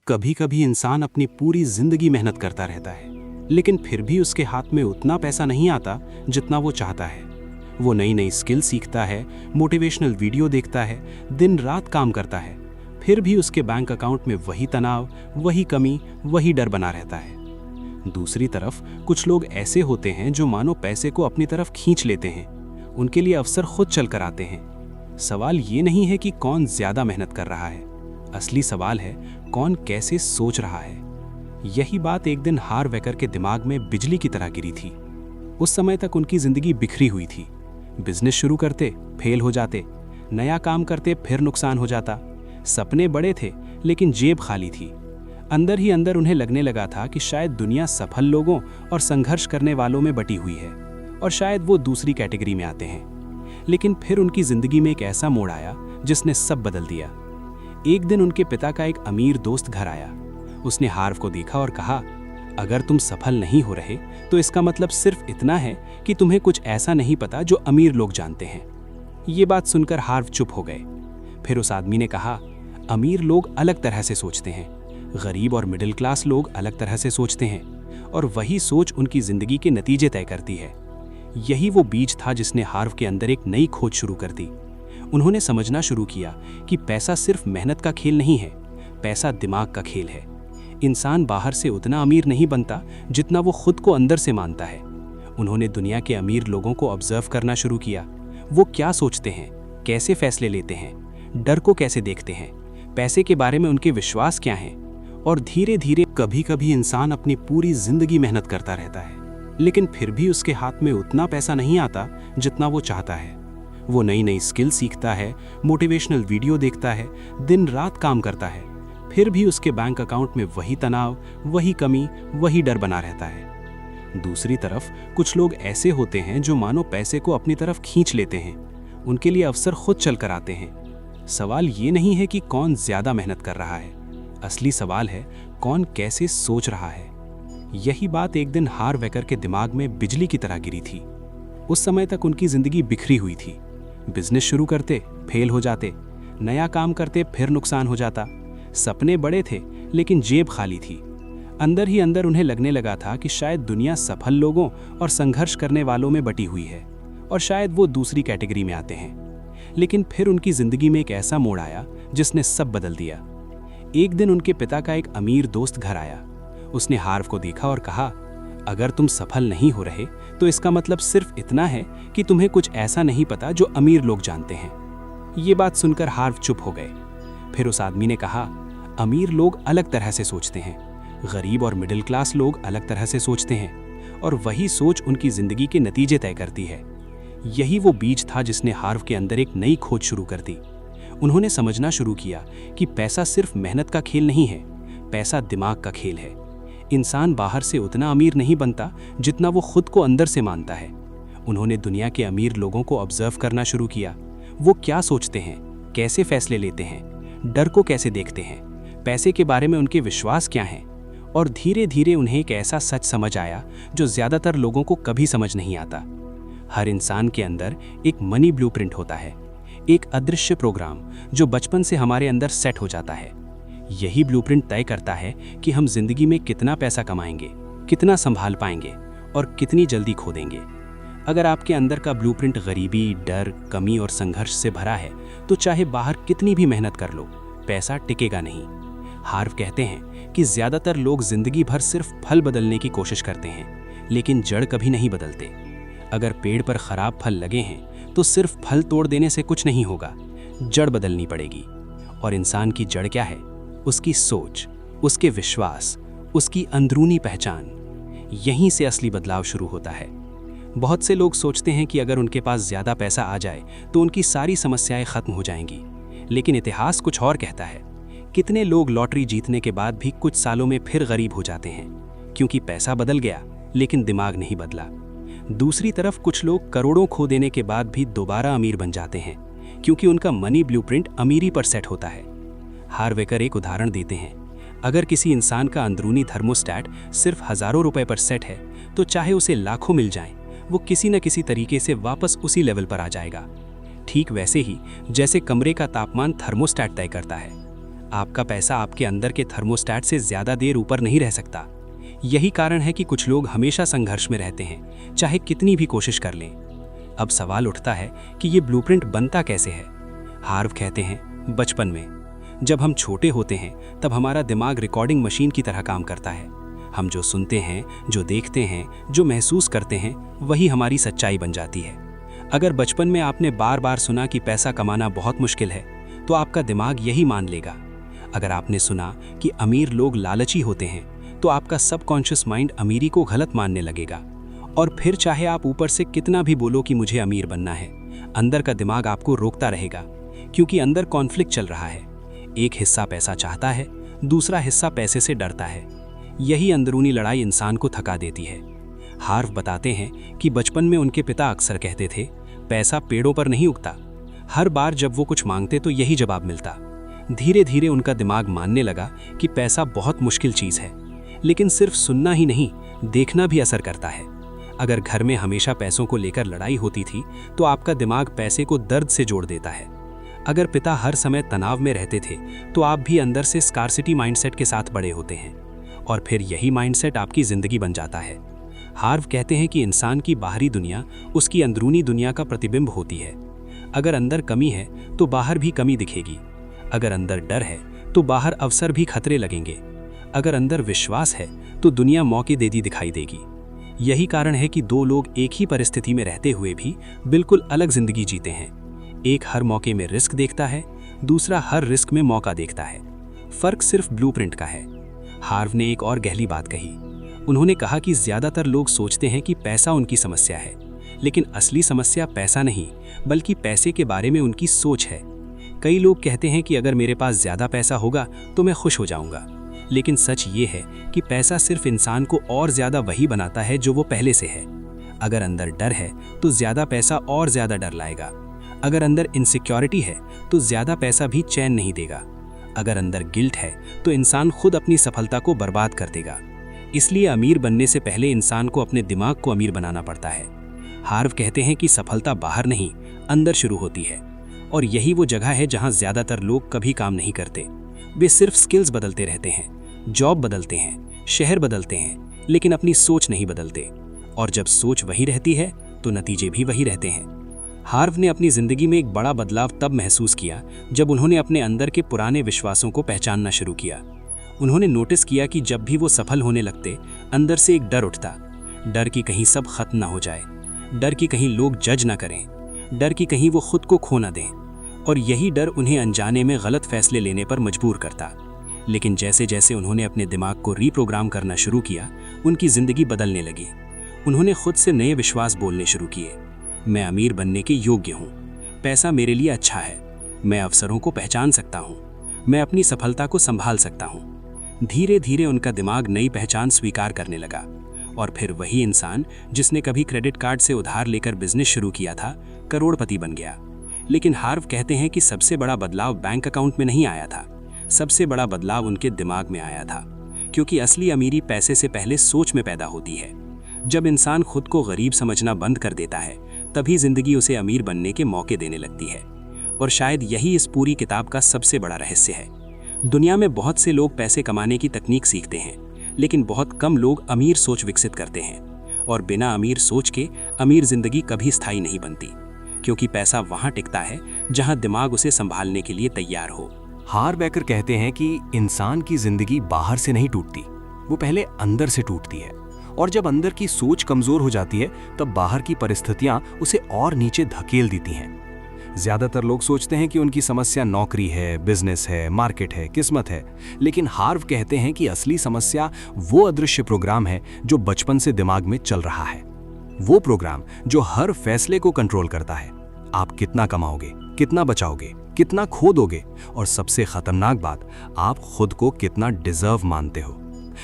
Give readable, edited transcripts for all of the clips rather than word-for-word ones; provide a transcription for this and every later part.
कभी कभी इंसान अपनी पूरी जिंदगी मेहनत करता रहता है, लेकिन फिर भी उसके हाथ में उतना पैसा नहीं आता जितना वो चाहता है। वो नई नई स्किल सीखता है, मोटिवेशनल वीडियो देखता है, दिन रात काम करता है, फिर भी उसके बैंक अकाउंट में वही तनाव, वही कमी, वही डर बना रहता है। दूसरी तरफ कुछ लोग ऐसे होते हैं जो मानो पैसे को अपनी तरफ खींच लेते हैं। उनके लिए अवसर खुद चल कर आते हैं। सवाल ये नहीं है कि कौन ज्यादा मेहनत कर रहा है, असली सवाल है कौन कैसे सोच रहा है। यही बात एक दिन हार्वेकर के दिमाग में बिजली की तरह गिरी थी। उस समय तक उनकी जिंदगी बिखरी हुई थी। बिजनेस शुरू करते, फेल हो जाते, नया काम करते, फिर नुकसान हो जाता। सपने बड़े थे लेकिन जेब खाली थी। अंदर ही अंदर उन्हें लगने लगा था कि शायद दुनिया सफल लोगों और संघर्ष करने वालों में बटी हुई है और शायद वो दूसरी कैटेगरी में आते हैं। लेकिन फिर उनकी जिंदगी में एक ऐसा मोड़ आया जिसने सब बदल दिया। एक दिन उनके पिता का एक अमीर दोस्त घर आया। उसने हार्व को देखा और कहा, अगर तुम सफल नहीं हो रहे तो इसका मतलब सिर्फ इतना है कि तुम्हें कुछ ऐसा नहीं पता जो अमीर लोग जानते हैं। ये बात सुनकर हार्व चुप हो गए। फिर उस आदमी ने कहा, अमीर लोग अलग तरह से सोचते हैं, गरीब और मिडिल क्लास लोग अलग तरह से सोचते हैं, और वही सोच उनकी जिंदगी के नतीजे तय करती है। यही वो बीज था जिसने हार्व के अंदर एक नई खोज शुरू कर दी। उन्होंने समझना शुरू किया कि पैसा सिर्फ मेहनत का खेल नहीं है, पैसा दिमाग का खेल है। इंसान बाहर से उतना अमीर नहीं बनता जितना वो खुद को अंदर से मानता है। उन्होंने दुनिया के अमीर लोगों को ऑब्जर्व करना शुरू किया। वो क्या सोचते हैं, कैसे फैसले लेते हैं, डर को कैसे देखते हैं, पैसे के बारे में उनके विश्वास क्या हैं। और धीरे धीरे कभी कभी इंसान अपनी पूरी जिंदगी मेहनत करता रहता है, लेकिन फिर भी उसके हाथ में उतना पैसा नहीं आता जितना वो चाहता है। वो नई नई स्किल सीखता है, मोटिवेशनल वीडियो देखता है, दिन रात काम करता है, फिर भी उसके बैंक अकाउंट में वही तनाव, वही कमी, वही डर बना रहता है। दूसरी तरफ कुछ लोग ऐसे होते हैं जो मानो पैसे को अपनी तरफ खींच लेते हैं। उनके लिए अवसर खुद चल कर आते हैं। सवाल ये नहीं है कि कौन ज्यादा मेहनत कर रहा है, असली सवाल है कौन कैसे सोच रहा है। यही बात एक दिन हार्वेकर के दिमाग में बिजली की तरह गिरी थी। उस समय तक उनकी जिंदगी बिखरी हुई थी। बिजनेस शुरू करते, फेल हो जाते, नया काम करते, फिर नुकसान हो जाता। सपने बड़े थे लेकिन जेब खाली थी। अंदर ही अंदर उन्हें लगने लगा था कि शायद दुनिया सफल लोगों और संघर्ष करने वालों में बटी हुई है और शायद वो दूसरी कैटेगरी में आते हैं। लेकिन फिर उनकी जिंदगी में एक ऐसा मोड़ आया जिसने सब बदल दिया। एक दिन उनके पिता का एक अमीर दोस्त घर आया। उसने हार्व को देखा और कहा, अगर तुम सफल नहीं हो रहे तो इसका मतलब सिर्फ इतना है कि तुम्हें कुछ ऐसा नहीं पता जो अमीर लोग जानते हैं। ये बात सुनकर हार्व चुप हो गए। फिर उस आदमी ने कहा, अमीर लोग अलग तरह से सोचते हैं, गरीब और मिडिल क्लास लोग अलग तरह से सोचते हैं, और वही सोच उनकी जिंदगी के नतीजे तय करती है। यही वो बीज था जिसने हार्व के अंदर एक नई खोज शुरू कर दी। उन्होंने समझना शुरू किया कि पैसा सिर्फ मेहनत का खेल नहीं है, पैसा दिमाग का खेल है। इंसान बाहर से उतना अमीर नहीं बनता जितना वो खुद को अंदर से मानता है। उन्होंने दुनिया के अमीर लोगों को ऑब्जर्व करना शुरू किया। वो क्या सोचते हैं, कैसे फैसले लेते हैं, डर को कैसे देखते हैं, पैसे के बारे में उनके विश्वास क्या हैं। और धीरे धीरे उन्हें एक ऐसा सच समझ आया जो ज्यादातर लोगों को कभी समझ नहीं आता। हर इंसान के अंदर एक मनी ब्लूप्रिंट होता है, एक अदृश्य प्रोग्राम जो बचपन से हमारे अंदर सेट हो जाता है। यही ब्लूप्रिंट तय करता है कि हम जिंदगी में कितना पैसा कमाएंगे, कितना संभाल पाएंगे और कितनी जल्दी खो देंगे। अगर आपके अंदर का ब्लूप्रिंट गरीबी, डर, कमी और संघर्ष से भरा है तो चाहे बाहर कितनी भी मेहनत कर लो, पैसा टिकेगा नहीं। हार्व कहते हैं कि ज्यादातर लोग जिंदगी भर सिर्फ फल बदलने की कोशिश करते हैं, लेकिन जड़ कभी नहीं बदलते। अगर पेड़ पर खराब फल लगे हैं तो सिर्फ फल तोड़ देने से कुछ नहीं होगा, जड़ बदलनी पड़ेगी। और इंसान की जड़ क्या है? उसकी सोच, उसके विश्वास, उसकी अंदरूनी पहचान। यहीं से असली बदलाव शुरू होता है। बहुत से लोग सोचते हैं कि अगर उनके पास ज्यादा पैसा आ जाए तो उनकी सारी समस्याएं खत्म हो जाएंगी, लेकिन इतिहास कुछ और कहता है। कितने लोग लॉटरी जीतने के बाद भी कुछ सालों में फिर गरीब हो जाते हैं, क्योंकि पैसा बदल गया लेकिन दिमाग नहीं बदला। दूसरी तरफ कुछ लोग करोड़ों खो देने के बाद भी दोबारा अमीर बन जाते हैं, क्योंकि उनका मनी ब्लूप्रिंट अमीरी पर सेट होता है। हार्वेकर एक उदाहरण देते हैं। अगर किसी इंसान का अंदरूनी थर्मोस्टैट सिर्फ हजारों रुपए पर सेट है तो चाहे उसे लाखों मिल जाएं, वो किसी न किसी तरीके से वापस उसी लेवल पर आ जाएगा। ठीक वैसे ही जैसे कमरे का तापमान थर्मोस्टैट तय करता है। आपका पैसा आपके अंदर के थर्मोस्टेट से ज़्यादा देर ऊपर नहीं रह सकता। यही कारण है कि कुछ लोग हमेशा संघर्ष में रहते हैं, चाहे कितनी भी कोशिश कर लें। अब सवाल उठता है कि ये ब्लूप्रिंट बनता कैसे है। हार्व कहते हैं, बचपन में जब हम छोटे होते हैं तब हमारा दिमाग रिकॉर्डिंग मशीन की तरह काम करता है। हम जो सुनते हैं, जो देखते हैं, जो महसूस करते हैं, वही हमारी सच्चाई बन जाती है। अगर बचपन में आपने बार बार सुना कि पैसा कमाना बहुत मुश्किल है, तो आपका दिमाग यही मान लेगा। अगर आपने सुना कि अमीर लोग लालची होते हैं, तो आपका सबकॉन्शियस माइंड अमीरी को गलत मानने लगेगा। और फिर चाहे आप ऊपर से कितना भी बोलो कि मुझे अमीर बनना है, अंदर का दिमाग आपको रोकता रहेगा, क्योंकि अंदर कॉन्फ्लिक्ट चल रहा है। एक हिस्सा पैसा चाहता है, दूसरा हिस्सा पैसे से डरता है। यही अंदरूनी लड़ाई इंसान को थका देती है। हार्व बताते हैं कि बचपन में उनके पिता अक्सर कहते थे, पैसा पेड़ों पर नहीं उगता। हर बार जब वो कुछ मांगते तो यही जवाब मिलता। धीरे धीरे उनका दिमाग मानने लगा कि पैसा बहुत मुश्किल चीज़ है, लेकिन सिर्फ सुनना ही नहीं, देखना भी असर करता है। अगर घर में हमेशा पैसों को लेकर लड़ाई होती थी, तो आपका दिमाग पैसे को दर्द से जोड़ देता है। अगर पिता हर समय तनाव में रहते थे, तो आप भी अंदर से स्कार्सिटी माइंडसेट के साथ बड़े होते हैं, और फिर यही माइंडसेट आपकी जिंदगी बन जाता है। हार्व कहते हैं कि इंसान की बाहरी दुनिया उसकी अंदरूनी दुनिया का प्रतिबिंब होती है। अगर अंदर कमी है तो बाहर भी कमी दिखेगी। अगर अंदर डर है तो बाहर अवसर भी खतरे लगेंगे। अगर अंदर विश्वास है तो दुनिया मौके देती दिखाई देगी। यही कारण है कि दो लोग एक ही परिस्थिति में रहते हुए भी बिल्कुल अलग जिंदगी जीते हैं। एक हर मौके में रिस्क देखता है, दूसरा हर रिस्क में मौका देखता है। फर्क सिर्फ ब्लूप्रिंट का है। हार्व ने एक और गहरी बात कही। उन्होंने कहा कि ज्यादातर लोग सोचते हैं कि पैसा उनकी समस्या है, लेकिन असली समस्या पैसा नहीं, बल्कि पैसे के बारे में उनकी सोच है। कई लोग कहते हैं कि अगर मेरे पास ज्यादा पैसा होगा तो मैं खुश हो जाऊंगा, लेकिन सच ये है कि पैसा सिर्फ इंसान को और ज्यादा वही बनाता है जो वो पहले से है। अगर अंदर डर है तो ज्यादा पैसा और ज्यादा डर लाएगा। अगर अंदर इनसिक्योरिटी है तो ज्यादा पैसा भी चैन नहीं देगा। अगर अंदर गिल्ट है तो इंसान खुद अपनी सफलता को बर्बाद कर देगा। इसलिए अमीर बनने से पहले इंसान को अपने दिमाग को अमीर बनाना पड़ता है। हार्व कहते हैं कि सफलता बाहर नहीं, अंदर शुरू होती है, और यही वो जगह है जहां ज्यादातर लोग कभी काम नहीं करते। वे सिर्फ स्किल्स बदलते रहते हैं, जॉब बदलते हैं, शहर बदलते हैं, लेकिन अपनी सोच नहीं बदलते। और जब सोच वही रहती है तो नतीजे भी वही रहते हैं। हार्व ने अपनी जिंदगी में एक बड़ा बदलाव तब महसूस किया जब उन्होंने अपने अंदर के पुराने विश्वासों को पहचानना शुरू किया। उन्होंने नोटिस किया कि जब भी वो सफल होने लगते, अंदर से एक डर उठता। डर कि कहीं सब खत्म ना हो जाए, डर कि कहीं लोग जज ना करें, डर कि कहीं वो खुद को खो ना दें। और यही डर उन्हें अनजाने में गलत फैसले लेने पर मजबूर करता। लेकिन जैसे जैसे उन्होंने अपने दिमाग को रीप्रोग्राम करना शुरू किया, उनकी जिंदगी बदलने लगी। उन्होंने खुद से नए विश्वास बोलने शुरू किए। मैं अमीर बनने के योग्य हूँ, पैसा मेरे लिए अच्छा है, मैं अवसरों को पहचान सकता हूँ, मैं अपनी सफलता को संभाल सकता हूँ। धीरे धीरे उनका दिमाग नई पहचान स्वीकार करने लगा, और फिर वही इंसान जिसने कभी क्रेडिट कार्ड से उधार लेकर बिजनेस शुरू किया था, करोड़पति बन गया। लेकिन हार्व कहते हैं कि सबसे बड़ा बदलाव बैंक अकाउंट में नहीं आया था, सबसे बड़ा बदलाव उनके दिमाग में आया था। क्योंकि असली अमीरी पैसे से पहले सोच में पैदा होती है। जब इंसान खुद को गरीब समझना बंद कर देता है, तभी जिंदगी उसे अमीर बनने के मौके देने लगती है। और शायद यही इस पूरी किताब का सबसे बड़ा रहस्य है। दुनिया में बहुत से लोग पैसे कमाने की तकनीक सीखते हैं, लेकिन बहुत कम लोग अमीर सोच विकसित करते हैं। और बिना अमीर सोच के अमीर जिंदगी कभी स्थायी नहीं बनती, क्योंकि पैसा वहां टिकता है जहां दिमाग उसे संभालने के लिए तैयार हो। हार्व एकर कहते हैं कि इंसान की जिंदगी बाहर से नहीं टूटती, वो पहले अंदर से टूटती है। और जब अंदर की सोच कमजोर हो जाती है, तब बाहर की परिस्थितियां उसे और नीचे धकेल देती हैं। ज्यादातर लोग सोचते हैं कि उनकी समस्या नौकरी है, बिजनेस है, मार्केट है, किस्मत है। लेकिन हार्व कहते हैं कि असली समस्या वो अदृश्य प्रोग्राम है जो बचपन से दिमाग में चल रहा है। वो प्रोग्राम जो हर फैसले को कंट्रोल करता है। आप कितना कमाओगे, कितना बचाओगे, कितना खो दोगे, और सबसे खतरनाक बात, आप खुद को कितना डिजर्व मानते हो।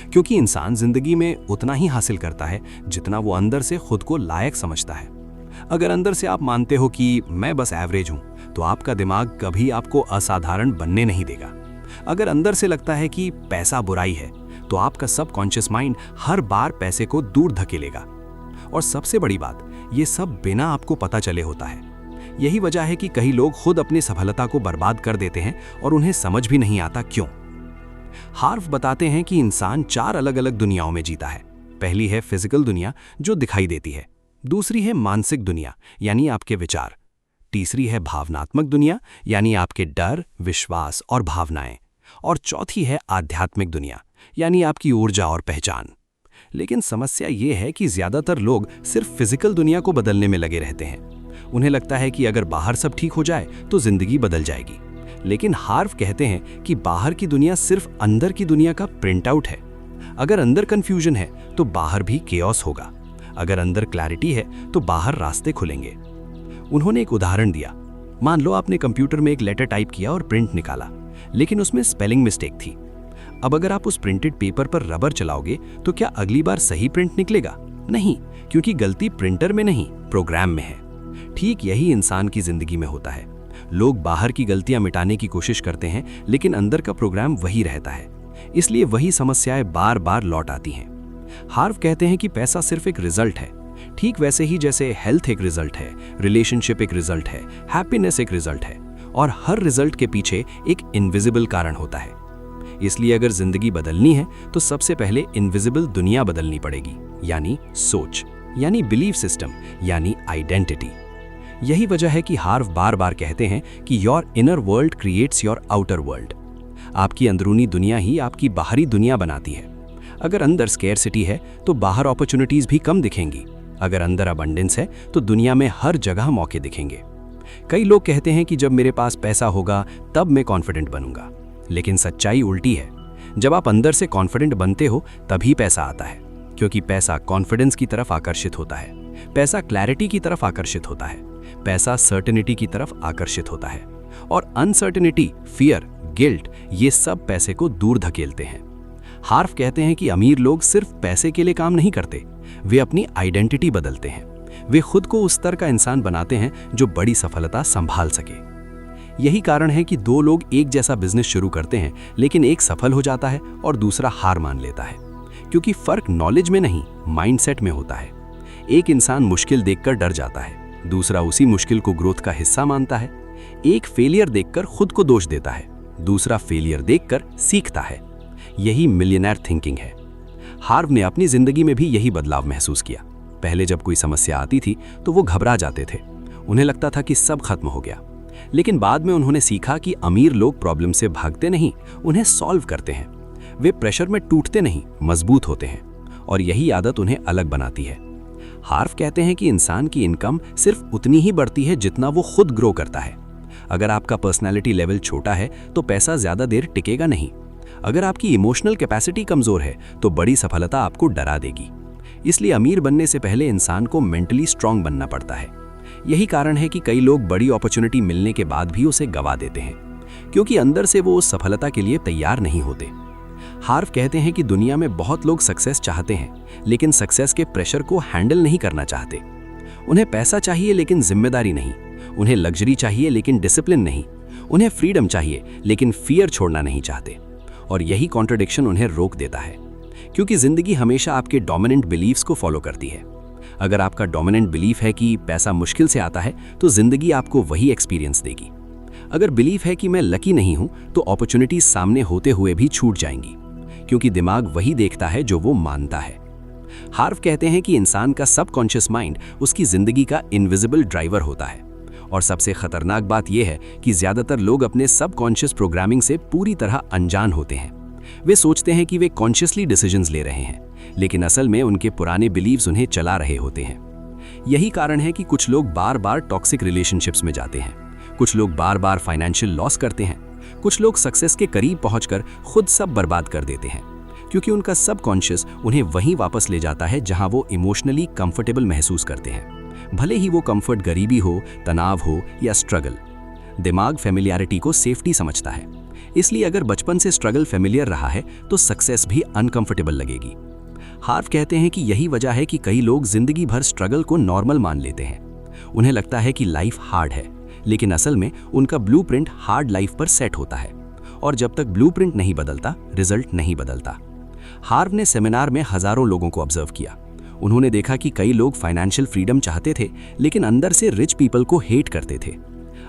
क्योंकि इंसान जिंदगी में उतना ही हासिल करता है जितना वो अंदर से खुद को लायक समझता है। अगर अंदर से आप मानते हो कि मैं बस एवरेज हूं, तो आपका दिमाग कभी आपको असाधारण बनने नहीं देगा। अगर अंदर से लगता है कि पैसा बुराई है, तो आपका सबकॉन्शियस माइंड हर बार पैसे को दूर धकेलेगा। और सबसे बड़ी बात, ये सब बिना आपको पता चले होता है। यही वजह है कि कई लोग खुद अपनी सफलता को बर्बाद कर देते हैं और उन्हें समझ भी नहीं आता क्यों। हार्व बताते हैं कि इंसान 4 अलग-अलग दुनियाओं में जीता है। पहली है फिजिकल दुनिया जो दिखाई देती है, दूसरी है मानसिक दुनिया यानी आपके विचार, तीसरी है भावनात्मक दुनिया यानी आपके डर, विश्वास और भावनाएं, और चौथी है आध्यात्मिक दुनिया यानी आपकी ऊर्जा और पहचान। लेकिन समस्या ये है कि ज्यादातर लोग सिर्फ फिजिकल दुनिया को बदलने में लगे रहते हैं। उन्हें लगता है कि अगर बाहर सब ठीक हो जाए तो जिंदगी बदल जाएगी। लेकिन हार्व कहते हैं कि बाहर की दुनिया सिर्फ अंदर की दुनिया का प्रिंट आउट है। अगर अंदर कंफ्यूजन है तो बाहर भी केओस होगा। अगर अंदर क्लैरिटी है तो बाहर रास्ते खुलेंगे। उन्होंने एक उदाहरण दिया। मान लो आपने कंप्यूटर में एक लेटर टाइप किया और प्रिंट निकाला, लेकिन उसमें स्पेलिंग मिस्टेक थी। अब अगर आप उस प्रिंटेड पेपर पर रबर चलाओगे तो क्या अगली बार सही प्रिंट निकलेगा? नहीं, क्योंकि गलती प्रिंटर में नहीं, प्रोग्राम में है। ठीक यही इंसान की जिंदगी में होता है। लोग बाहर की गलतियां मिटाने की कोशिश करते हैं, लेकिन अंदर का प्रोग्राम वही रहता है। इसलिए वही समस्याएं बार बार लौट आती हैं। हार्व कहते हैं कि पैसा सिर्फ एक रिजल्ट है, ठीक वैसे ही जैसे हेल्थ एक रिजल्ट है, रिलेशनशिप एक रिजल्ट है, हैप्पीनेस एक रिजल्ट है, और हर रिजल्ट के पीछे एक इनविजिबल कारण होता है। इसलिए अगर जिंदगी बदलनी है तो सबसे पहले इनविजिबल दुनिया बदलनी पड़ेगी, यानी सोच, यानी बिलीफ सिस्टम, यानी आइडेंटिटी। यही वजह है कि हार्व बार बार कहते हैं कि your inner world creates your outer world. आपकी अंदरूनी दुनिया ही आपकी बाहरी दुनिया बनाती है। अगर अंदर स्केर्सिटी है तो बाहर अपॉर्चुनिटीज भी कम दिखेंगी। अगर अंदर अबंडेंस है तो दुनिया में हर जगह मौके दिखेंगे। कई लोग कहते हैं कि जब मेरे पास पैसा होगा तब मैं कॉन्फिडेंट बनूंगा, लेकिन सच्चाई उल्टी है। जब आप अंदर से कॉन्फिडेंट बनते हो तभी पैसा आता है, क्योंकि पैसा कॉन्फिडेंस की तरफ आकर्षित होता है, पैसा क्लैरिटी की तरफ आकर्षित होता है, पैसा सर्टेनिटी की तरफ आकर्षित होता है, और अनसर्टेनिटी, फियर, गिल्ट ये सब पैसे को दूर धकेलते हैं। हार्व कहते हैं कि अमीर लोग सिर्फ पैसे के लिए काम नहीं करते, वे अपनी आइडेंटिटी बदलते हैं। वे खुद को उस तरह का इंसान बनाते हैं जो बड़ी सफलता संभाल सके। यही कारण है कि 2 लोग एक जैसा बिजनेस शुरू करते हैं, लेकिन एक सफल हो जाता है और दूसरा हार मान लेता है, क्योंकि फर्क नॉलेज में नहीं, माइंडसेट में होता है। एक इंसान मुश्किल देखकर डर जाता है, दूसरा उसी मुश्किल को ग्रोथ का हिस्सा मानता है। एक फेलियर देखकर खुद को दोष देता है, दूसरा फेलियर देखकर सीखता है। यही मिलियनेयर थिंकिंग है। हार्व ने अपनी जिंदगी में भी यही बदलाव महसूस किया। पहले जब कोई समस्या आती थी तो वो घबरा जाते थे, उन्हें लगता था कि सब खत्म हो गया। लेकिन बाद में उन्होंने सीखा कि अमीर लोग प्रॉब्लम से भागते नहीं, उन्हें सॉल्व करते हैं। वे प्रेशर में टूटते नहीं, मजबूत होते हैं, और यही आदत उन्हें अलग बनाती है। हार्व कहते हैं कि इंसान की इनकम सिर्फ उतनी ही बढ़ती है जितना वो खुद ग्रो करता है। अगर आपका पर्सनैलिटी लेवल छोटा है तो पैसा ज्यादा देर टिकेगा नहीं। अगर आपकी इमोशनल कैपेसिटी कमजोर है तो बड़ी सफलता आपको डरा देगी। इसलिए अमीर बनने से पहले इंसान को मेंटली स्ट्रांग बनना पड़ता है। यही कारण है कि कई लोग बड़ी अपॉर्चुनिटी मिलने के बाद भी उसे गवा देते हैं, क्योंकि अंदर से वो उस सफलता के लिए तैयार नहीं होते। हार्व कहते हैं कि दुनिया में बहुत लोग सक्सेस चाहते हैं, लेकिन सक्सेस के प्रेशर को हैंडल नहीं करना चाहते। उन्हें पैसा चाहिए लेकिन जिम्मेदारी नहीं, उन्हें लग्जरी चाहिए लेकिन डिसिप्लिन नहीं, उन्हें फ्रीडम चाहिए लेकिन फियर छोड़ना नहीं चाहते। और यही कॉन्ट्रडिक्शन उन्हें रोक देता है, क्योंकि जिंदगी हमेशा आपके डोमिनेंट बिलीफ्स को फॉलो करती है। अगर आपका डोमिनेंट बिलीफ है कि पैसा मुश्किल से आता है तो जिंदगी आपको वही एक्सपीरियंस देगी। अगर बिलीफ है कि मैं लकी नहीं हूं तो अपॉर्चुनिटीज सामने होते हुए भी छूट जाएंगी, क्योंकि दिमाग वही देखता है जो वो मानता है। हार्व कहते हैं कि इंसान का सबकॉन्शियस माइंड उसकी जिंदगी का इनविजिबल ड्राइवर होता है, और सबसे खतरनाक बात यह है कि ज्यादातर लोग अपने सबकॉन्शियस प्रोग्रामिंग से पूरी तरह अनजान होते हैं। वे सोचते हैं कि वे कॉन्शियसली डिसीजंस ले रहे हैं, लेकिन असल में उनके पुराने बिलीव्स उन्हें चला रहे होते हैं। यही कारण है कि कुछ लोग बार बार टॉक्सिक रिलेशनशिप्स में जाते हैं, कुछ लोग बार बार फाइनेंशियल लॉस करते हैं, कुछ लोग सक्सेस के करीब पहुंचकर खुद सब बर्बाद कर देते हैं, क्योंकि उनका सबकॉन्शियस उन्हें वहीं वापस ले जाता है जहां वो इमोशनली कंफर्टेबल महसूस करते हैं, भले ही वो कंफर्ट गरीबी हो, तनाव हो या स्ट्रगल। दिमाग फेमिलियरिटी को सेफ्टी समझता है, इसलिए अगर बचपन से स्ट्रगल फेमिलियर रहा है तो सक्सेस भी अनकंफर्टेबल लगेगी। हार्व कहते हैं कि यही वजह है कि कई लोग जिंदगी भर स्ट्रगल को नॉर्मल मान लेते हैं। उन्हें लगता है कि लाइफ हार्ड है, लेकिन असल में उनका ब्लूप्रिंट हार्ड लाइफ पर सेट होता है, और जब तक ब्लूप्रिंट नहीं बदलता, रिजल्ट नहीं बदलता। हार्व ने सेमिनार में हजारों लोगों को ऑब्जर्व किया। उन्होंने देखा कि कई लोग फाइनेंशियल फ्रीडम चाहते थे लेकिन अंदर से रिच पीपल को हेट करते थे।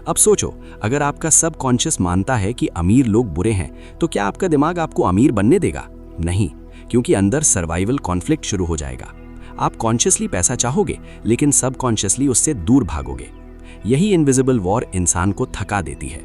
अब सोचो, अगर आपका सबकॉन्शियस मानता है कि अमीर लोग बुरे हैं तो क्या आपका दिमाग आपको अमीर बनने देगा? नहीं, क्योंकि अंदर सर्वाइवल कॉन्फ्लिक्ट शुरू हो जाएगा। आप कॉन्शियसली पैसा चाहोगे लेकिन सबकॉन्शियसली उससे दूर भागोगे। यही इनविजिबल वॉर इंसान को थका देती है।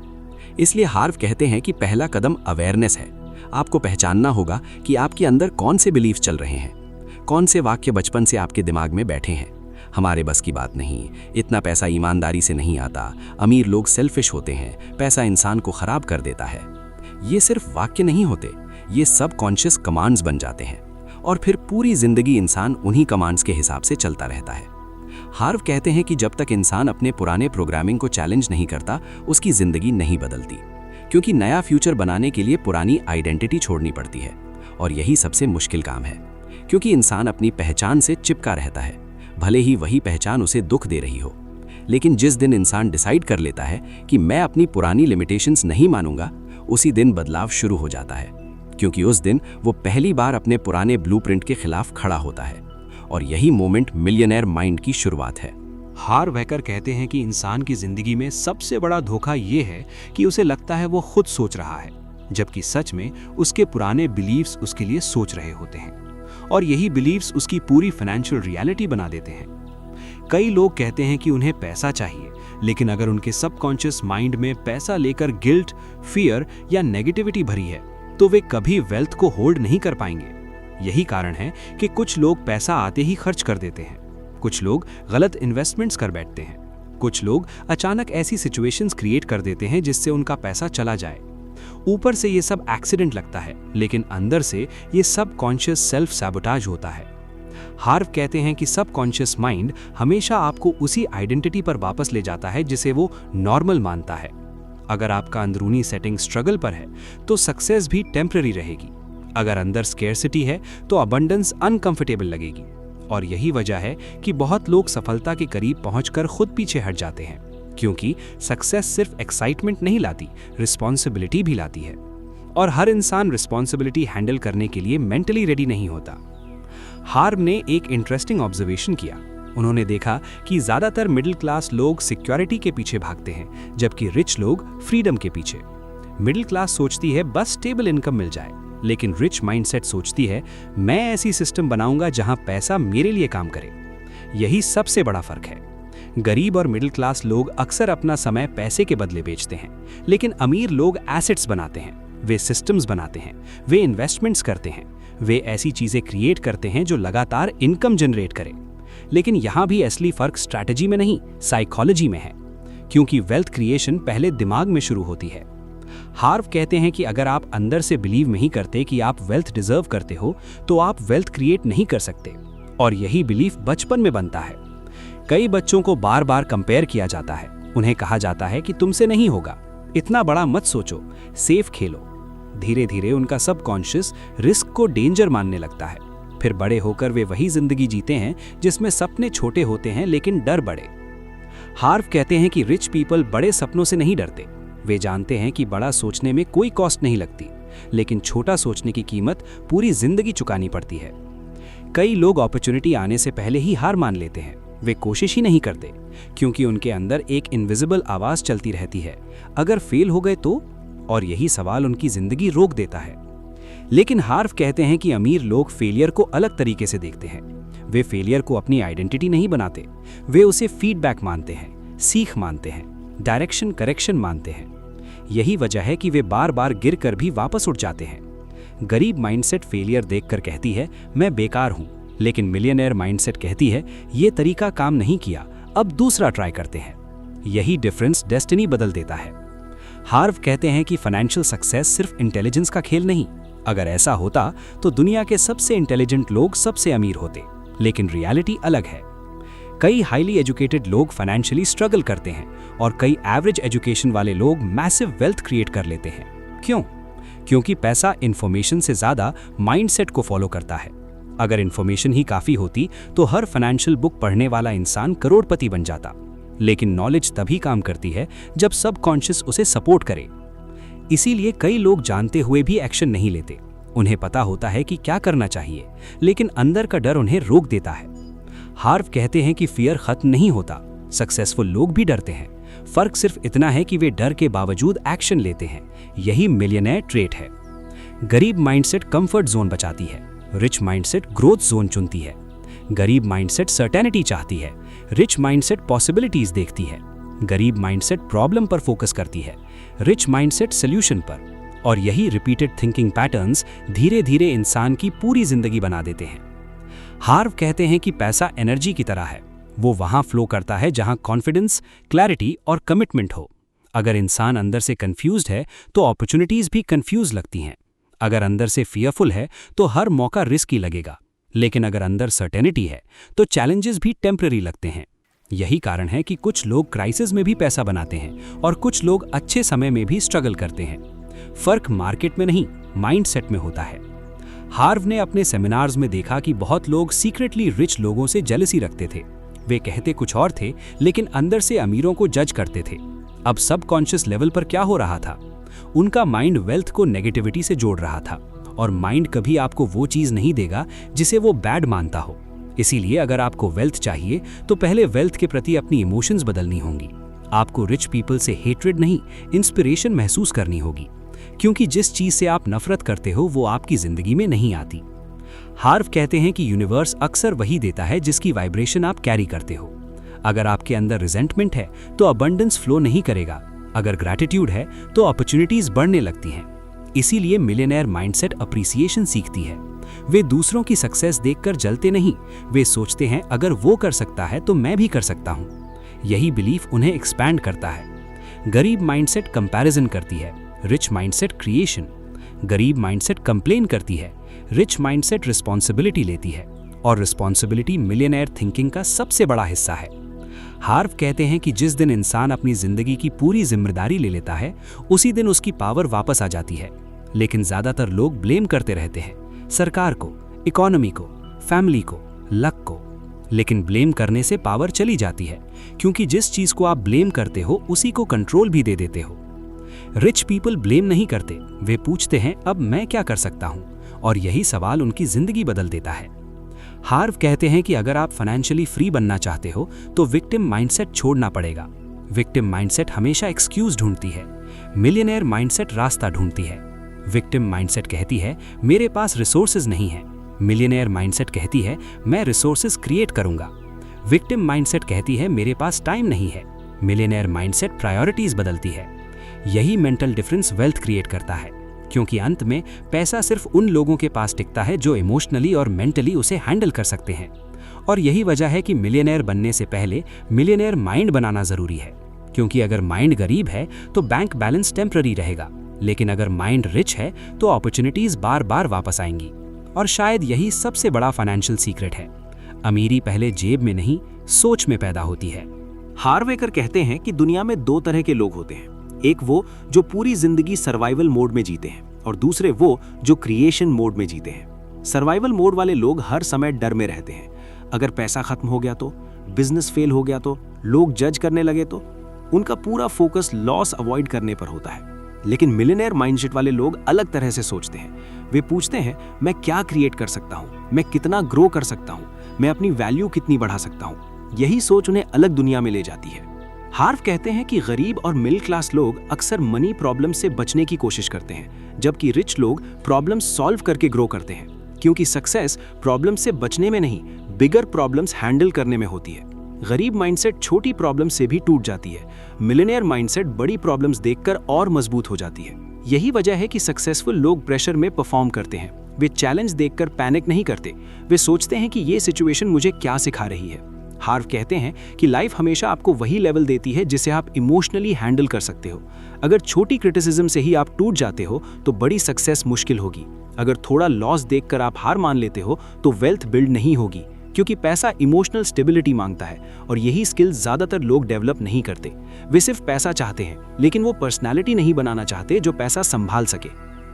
इसलिए हार्व कहते हैं कि पहला कदम अवेयरनेस है। आपको पहचानना होगा कि आपके अंदर कौन से बिलीफ चल रहे हैं, कौन से वाक्य बचपन से आपके दिमाग में बैठे हैं। हमारे बस की बात नहीं, इतना पैसा ईमानदारी से नहीं आता, अमीर लोग सेल्फिश होते हैं, पैसा इंसान को खराब कर देता है। ये सिर्फ वाक्य नहीं होते, ये सबकॉन्शियस कमांड्स बन जाते हैं और फिर पूरी जिंदगी इंसान उन्हीं कमांड्स के हिसाब से चलता रहता है। हार्व कहते हैं कि जब तक इंसान अपने पुराने प्रोग्रामिंग को चैलेंज नहीं करता, उसकी जिंदगी नहीं बदलती, क्योंकि नया फ्यूचर बनाने के लिए पुरानी आइडेंटिटी छोड़नी पड़ती है। और यही सबसे मुश्किल काम है, क्योंकि इंसान अपनी पहचान से चिपका रहता है, भले ही वही पहचान उसे दुख दे रही हो। लेकिन जिस दिन इंसान डिसाइड कर लेता है कि मैं अपनी पुरानी लिमिटेशंस नहीं मानूंगा, उसी दिन बदलाव शुरू हो जाता है, क्योंकि उस दिन वो पहली बार अपने पुराने ब्लूप्रिंट के खिलाफ खड़ा होता है। और यही मोमेंट मिलियनेयर माइंड की शुरुआत है। हार्व एकर कहते हैं कि इंसान की जिंदगी में सबसे बड़ा धोखा ये है कि उसे लगता है वो खुद सोच रहा है, जबकि सच में उसके पुराने बिलीव्स उसके लिए सोच रहे होते हैं और यही बिलीव्स उसकी पूरी फाइनेंशियल रियलिटी बना देते हैं। कई लोग कहते हैं कि उन्हें पैसा चाहिए, लेकिन अगर उनके सबकॉन्शियस माइंड में पैसा लेकर गिल्ट, फियर या नेगेटिविटी भरी है तो वे कभी वेल्थ को होल्ड नहीं कर पाएंगे। यही कारण है कि कुछ लोग पैसा आते ही खर्च कर देते हैं, कुछ लोग गलत इन्वेस्टमेंट्स कर बैठते हैं, कुछ लोग अचानक ऐसी सिचुएशंस क्रिएट कर देते हैं जिससे उनका पैसा चला जाए। ऊपर से ये सब एक्सीडेंट लगता है, लेकिन अंदर से ये सबकॉन्शियस सेल्फ सैबोटाज होता है। हार्व कहते हैं कि सबकॉन्शियस माइंड हमेशा आपको उसी आइडेंटिटी पर वापस ले जाता है जिसे वो नॉर्मल मानता है। अगर आपका अंदरूनी सेटिंग स्ट्रगल पर है तो सक्सेस भी टेम्पररी रहेगी। अगर अंदर स्केर्सिटी है तो अबंडेंस अनकंफर्टेबल लगेगी। और यही वजह है कि बहुत लोग सफलता के करीब पहुंचकर खुद पीछे हट जाते हैं, क्योंकि सक्सेस सिर्फ एक्साइटमेंट नहीं लाती, रिस्पॉन्सिबिलिटी भी लाती है। और हर इंसान रिस्पॉन्सिबिलिटी हैंडल करने के लिए मेंटली रेडी नहीं होता। हार्व ने एक इंटरेस्टिंग ऑब्जर्वेशन किया। उन्होंने देखा कि ज्यादातर मिडिल क्लास लोग सिक्योरिटी के पीछे भागते हैं, जबकि रिच लोग फ्रीडम के पीछे। मिडिल क्लास सोचती है बस स्टेबल इनकम मिल जाए, लेकिन रिच माइंडसेट सोचती है मैं ऐसी सिस्टम बनाऊंगा जहां पैसा मेरे लिए काम करे। यही सबसे बड़ा फर्क है। गरीब और मिडिल क्लास लोग अक्सर अपना समय पैसे के बदले बेचते हैं, लेकिन अमीर लोग एसेट्स बनाते हैं, वे सिस्टम्स बनाते हैं, वे इन्वेस्टमेंट्स करते हैं, वे ऐसी चीजें क्रिएट करते हैं जो लगातार इनकम जनरेट करें। लेकिन यहां भी असली फर्क स्ट्रैटेजी में नहीं, साइकोलॉजी में है, क्योंकि वेल्थ क्रिएशन पहले दिमाग में शुरू होती है। हार्व कहते हैं कि अगर आप अंदर से बिलीव नहीं करते कि आप वेल्थ डिजर्व करते हो, तो आप वेल्थ क्रिएट नहीं कर सकते। और यही बिलीफ बचपन में बनता है। कई बच्चों को बार बार कंपेयर किया जाता है। उन्हें कहा जाता है कि तुमसे नहीं होगा, इतना बड़ा मत सोचो, सेफ खेलो। धीरे धीरे उनका सबकॉन्शियस रिस्क को डेंजर मानने लगता है। फिर बड़े होकर वे वही जिंदगी जीते हैं जिसमें सपने छोटे होते हैं लेकिन डर बड़े। हार्व कहते हैं कि रिच पीपल बड़े सपनों से नहीं डरते। वे जानते हैं कि बड़ा सोचने में कोई कॉस्ट नहीं लगती, लेकिन छोटा सोचने की कीमत पूरी जिंदगी चुकानी पड़ती है। कई लोग अपॉर्चुनिटी आने से पहले ही हार मान लेते हैं। वे कोशिश ही नहीं करते, क्योंकि उनके अंदर एक इनविजिबल आवाज चलती रहती है, अगर फेल हो गए तो। और यही सवाल उनकी जिंदगी रोक देता है। लेकिन हार्व कहते हैं कि अमीर लोग फेलियर को अलग तरीके से देखते हैं। वे फेलियर को अपनी आइडेंटिटी नहीं बनाते, वे उसे फीडबैक मानते हैं, सीख मानते हैं, डायरेक्शन करेक्शन मानते हैं। यही वजह है कि वे बार बार गिर कर भी वापस उठ जाते हैं। गरीब माइंडसेट फेलियर देखकर कहती है मैं बेकार हूं, लेकिन मिलियनेयर माइंडसेट कहती है ये तरीका काम नहीं किया, अब दूसरा ट्राई करते हैं। यही डिफरेंस डेस्टिनी बदल देता है। हार्व कहते हैं कि फाइनेंशियल सक्सेस सिर्फ इंटेलिजेंस का खेल नहीं। अगर ऐसा होता तो दुनिया के सबसे इंटेलिजेंट लोग सबसे अमीर होते, लेकिन रियलिटी अलग है। कई हाईली एजुकेटेड लोग फाइनेंशियली स्ट्रगल करते हैं और कई एवरेज एजुकेशन वाले लोग मैसिव वेल्थ क्रिएट कर लेते हैं। क्यों? क्योंकि पैसा इंफॉर्मेशन से ज्यादा माइंडसेट को फॉलो करता है। अगर इंफॉर्मेशन ही काफी होती तो हर फाइनेंशियल बुक पढ़ने वाला इंसान करोड़पति बन जाता। लेकिन नॉलेज तभी काम करती है जब सबकॉन्शियस उसे सपोर्ट करे। इसीलिए कई लोग जानते हुए भी एक्शन नहीं लेते। उन्हें पता होता है कि क्या करना चाहिए, लेकिन अंदर का डर उन्हें रोक देता है। हार्व कहते हैं कि फियर खत्म नहीं होता, सक्सेसफुल लोग भी डरते हैं। फर्क सिर्फ इतना है कि वे डर के बावजूद एक्शन लेते हैं। यही मिलियनेयर ट्रेट है। गरीब माइंडसेट कंफर्ट जोन बचाती है, रिच माइंडसेट ग्रोथ जोन चुनती है। गरीब माइंडसेट सर्टेनिटी चाहती है, रिच माइंडसेट पॉसिबिलिटीज देखती है। गरीब माइंडसेट प्रॉब्लम पर फोकस करती है, रिच माइंडसेट सॉल्यूशन पर। और यही रिपीटेड थिंकिंग पैटर्न्स धीरे धीरे इंसान की पूरी जिंदगी बना देते हैं। हार्व कहते हैं कि पैसा एनर्जी की तरह है, वो वहां फ्लो करता है जहां कॉन्फिडेंस, क्लैरिटी और कमिटमेंट हो। अगर इंसान अंदर से कंफ्यूज्ड है तो अपॉर्चुनिटीज भी कंफ्यूज लगती हैं। अगर अंदर से फियरफुल है तो हर मौका रिस्की लगेगा। लेकिन अगर अंदर सर्टेनिटी है तो चैलेंजेस भी टेम्पररी लगते हैं। यही कारण है कि कुछ लोग क्राइसिस में भी पैसा बनाते हैं और कुछ लोग अच्छे समय में भी स्ट्रगल करते हैं। फर्क मार्केट में नहीं, माइंडसेट में होता है। हार्व ने अपने सेमिनार्स में देखा कि बहुत लोग सीक्रेटली रिच लोगों से जेलसी रखते थे। वे कहते कुछ और थे लेकिन अंदर से अमीरों को जज करते थे। अब सबकॉन्शियस लेवल पर क्या हो रहा था? उनका माइंड वेल्थ को नेगेटिविटी से जोड़ रहा था, और माइंड कभी आपको वो चीज नहीं देगा जिसे वो बैड मानता हो। इसीलिए अगर आपको वेल्थ चाहिए तो पहले वेल्थ के प्रति अपनी इमोशंस बदलनी होंगी। आपको रिच पीपल से हेट्रेड नहीं, इंस्पिरेशन महसूस करनी होगी, क्योंकि जिस चीज से आप नफरत करते हो वो आपकी जिंदगी में नहीं आती। हार्व कहते हैं कि यूनिवर्स अक्सर वही देता है जिसकी वाइब्रेशन आप कैरी करते हो। अगर आपके अंदर रिजेंटमेंट है तो अबंडेंस फ्लो नहीं करेगा। अगर ग्रैटिट्यूड है तो अपॉर्चुनिटीज बढ़ने लगती हैं। इसीलिए मिलियनेयर माइंडसेट अप्रिसिएशन सीखती है। वे दूसरों की सक्सेस देखकर जलते नहीं, वे सोचते हैं अगर वो कर सकता है तो मैं भी कर सकता हूं। यही बिलीफ उन्हें एक्सपैंड करता है। गरीब माइंडसेट कंपैरिजन करती है, रिच माइंडसेट क्रिएशन। गरीब माइंडसेट कंप्लेन करती है, रिच माइंडसेट रिस्पॉन्सिबिलिटी लेती है। और रिस्पॉन्सिबिलिटी मिलियनेयर थिंकिंग का सबसे बड़ा हिस्सा है। हार्व कहते हैं कि जिस दिन इंसान अपनी जिंदगी की पूरी जिम्मेदारी ले लेता है उसी दिन उसकी पावर वापस आ जाती है। लेकिन ज्यादातर लोग ब्लेम करते रहते हैं, सरकार को, इकोनॉमी को, फैमिली को, लक को। लेकिन ब्लेम करने से पावर चली जाती है, क्योंकि जिस चीज को आप ब्लेम करते हो उसी को कंट्रोल भी दे देते हो। रिच पीपल ब्लेम नहीं करते, वे पूछते हैं अब मैं क्या कर सकता हूं, और यही सवाल उनकी जिंदगी बदल देता है। हार्व कहते हैं कि अगर आप फाइनेंशियली फ्री बनना चाहते हो तो विक्टिम माइंडसेट छोड़ना पड़ेगा। विक्टिम माइंडसेट हमेशा एक्सक्यूज ढूंढती है, मिलियनेयर माइंडसेट रास्ता ढूंढती है। विक्टिम माइंडसेट कहती है मेरे पास रिसोर्सेज नहीं है, मिलियनेयर माइंडसेट कहती है मैं रिसोर्सेज क्रिएट करूंगा। विक्टिम माइंडसेट कहती है मेरे पास टाइम नहीं है, मिलियनेयर माइंडसेट प्रायोरिटीज बदलती है। यही मेंटल डिफरेंस वेल्थ क्रिएट करता है, क्योंकि अंत में पैसा सिर्फ उन लोगों के पास टिकता है जो इमोशनली और मेंटली उसे हैंडल कर सकते हैं। और यही वजह है कि मिलियनेयर बनने से पहले मिलियनेयर माइंड बनाना जरूरी है, क्योंकि अगर माइंड गरीब है तो बैंक बैलेंस टेम्पररी रहेगा, लेकिन अगर माइंड रिच है तो अपॉर्चुनिटीज बार बार वापस आएंगी। और शायद यही सबसे बड़ा फाइनेंशियल सीक्रेट है, अमीरी पहले जेब में नहीं सोच में पैदा होती है। हार्वेकर कहते हैं कि दुनिया में दो तरह के लोग होते हैं, एक वो जो पूरी जिंदगी सर्वाइवल मोड में जीते हैं और दूसरे वो जो क्रिएशन मोड में जीते हैं। सर्वाइवल मोड वाले लोग हर समय डर में रहते हैं, अगर पैसा खत्म हो गया तो, बिजनेस फेल हो गया तो, लोग जज करने लगे तो। उनका पूरा फोकस लॉस अवॉइड करने पर होता है। लेकिन मिलियनेयर माइंडसेट वाले लोग अलग तरह से सोचते हैं। वे पूछते हैं मैं क्या क्रिएट कर सकता हूँ, मैं कितना ग्रो कर सकता हूँ, मैं अपनी वैल्यू कितनी बढ़ा सकता हूँ। यही सोच उन्हें अलग दुनिया में ले जाती है। हार्व कहते हैं कि गरीब और मिडिल क्लास लोग अक्सर मनी प्रॉब्लम से बचने की कोशिश करते हैं, जबकि रिच लोग प्रॉब्लम सॉल्व करके ग्रो करते हैं, क्योंकि सक्सेस प्रॉब्लम से बचने में नहीं, बिगर प्रॉब्लम्स हैंडल करने में होती है। गरीब माइंडसेट छोटी प्रॉब्लम से भी टूट जाती है, मिलियनेयर माइंडसेट बड़ी प्रॉब्लम्स देखकर और मजबूत हो जाती है। यही वजह है कि सक्सेसफुल लोग प्रेशर में परफॉर्म करते हैं। वे चैलेंज देखकर पैनिक नहीं करते, वे सोचते हैं कि ये सिचुएशन मुझे क्या सिखा रही है। हार्व कहते हैं कि लाइफ हमेशा आपको वही लेवल देती है जिसे आप इमोशनली हैंडल कर सकते हो। अगर छोटी क्रिटिसिज्म से ही आप टूट जाते हो तो बड़ी सक्सेस मुश्किल होगी। अगर थोड़ा लॉस देखकर आप हार मान लेते हो तो वेल्थ बिल्ड नहीं होगी, क्योंकि पैसा इमोशनल स्टेबिलिटी मांगता है और यही स्किल ज्यादातर लोग डेवलप नहीं करते। वे सिर्फ पैसा चाहते हैं, लेकिन वो पर्सनैलिटी नहीं बनाना चाहते जो पैसा संभाल सके।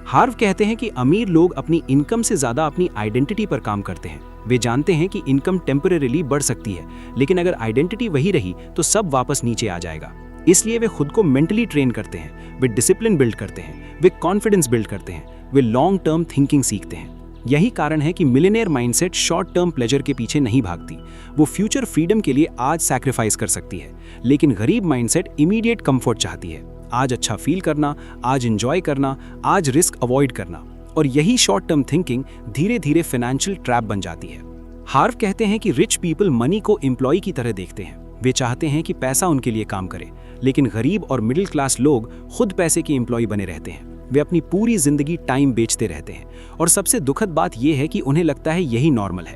हार्व कहते हैं कि अमीर लोग अपनी इनकम से ज्यादा अपनी आइडेंटिटी पर काम करते हैं। वे जानते हैं कि इनकम टेम्परेरीली बढ़ सकती है, लेकिन अगर आइडेंटिटी वही रही तो सब वापस नीचे आ जाएगा। इसलिए वे खुद को मेंटली ट्रेन करते हैं, वे डिसिप्लिन बिल्ड करते हैं, वे कॉन्फिडेंस बिल्ड करते हैं, वे लॉन्ग टर्म थिंकिंग सीखते हैं। यही कारण है कि millionaire mindset short term pleasure के पीछे नहीं भागती। वो फ्यूचर फ्रीडम के लिए आज सैक्रिफाइस कर सकती है, लेकिन गरीब माइंडसेट इमीडिएट कंफर्ट चाहती है। आज अच्छा फील करना, आज एंजॉय करना, आज रिस्क अवॉइड करना। और यही शॉर्ट टर्म थिंकिंग धीरे धीरे फाइनेंशियल ट्रैप बन जाती है। हार्व कहते हैं कि रिच पीपल मनी को एम्प्लॉय की तरह देखते हैं। वे चाहते हैं कि पैसा उनके लिए काम करे, लेकिन गरीब और मिडिल क्लास लोग खुद पैसे के एम्प्लॉय बने रहते हैं। वे अपनी पूरी जिंदगी टाइम बेचते रहते हैं, और सबसे दुखद बात यह है कि उन्हें लगता है यही नॉर्मल है।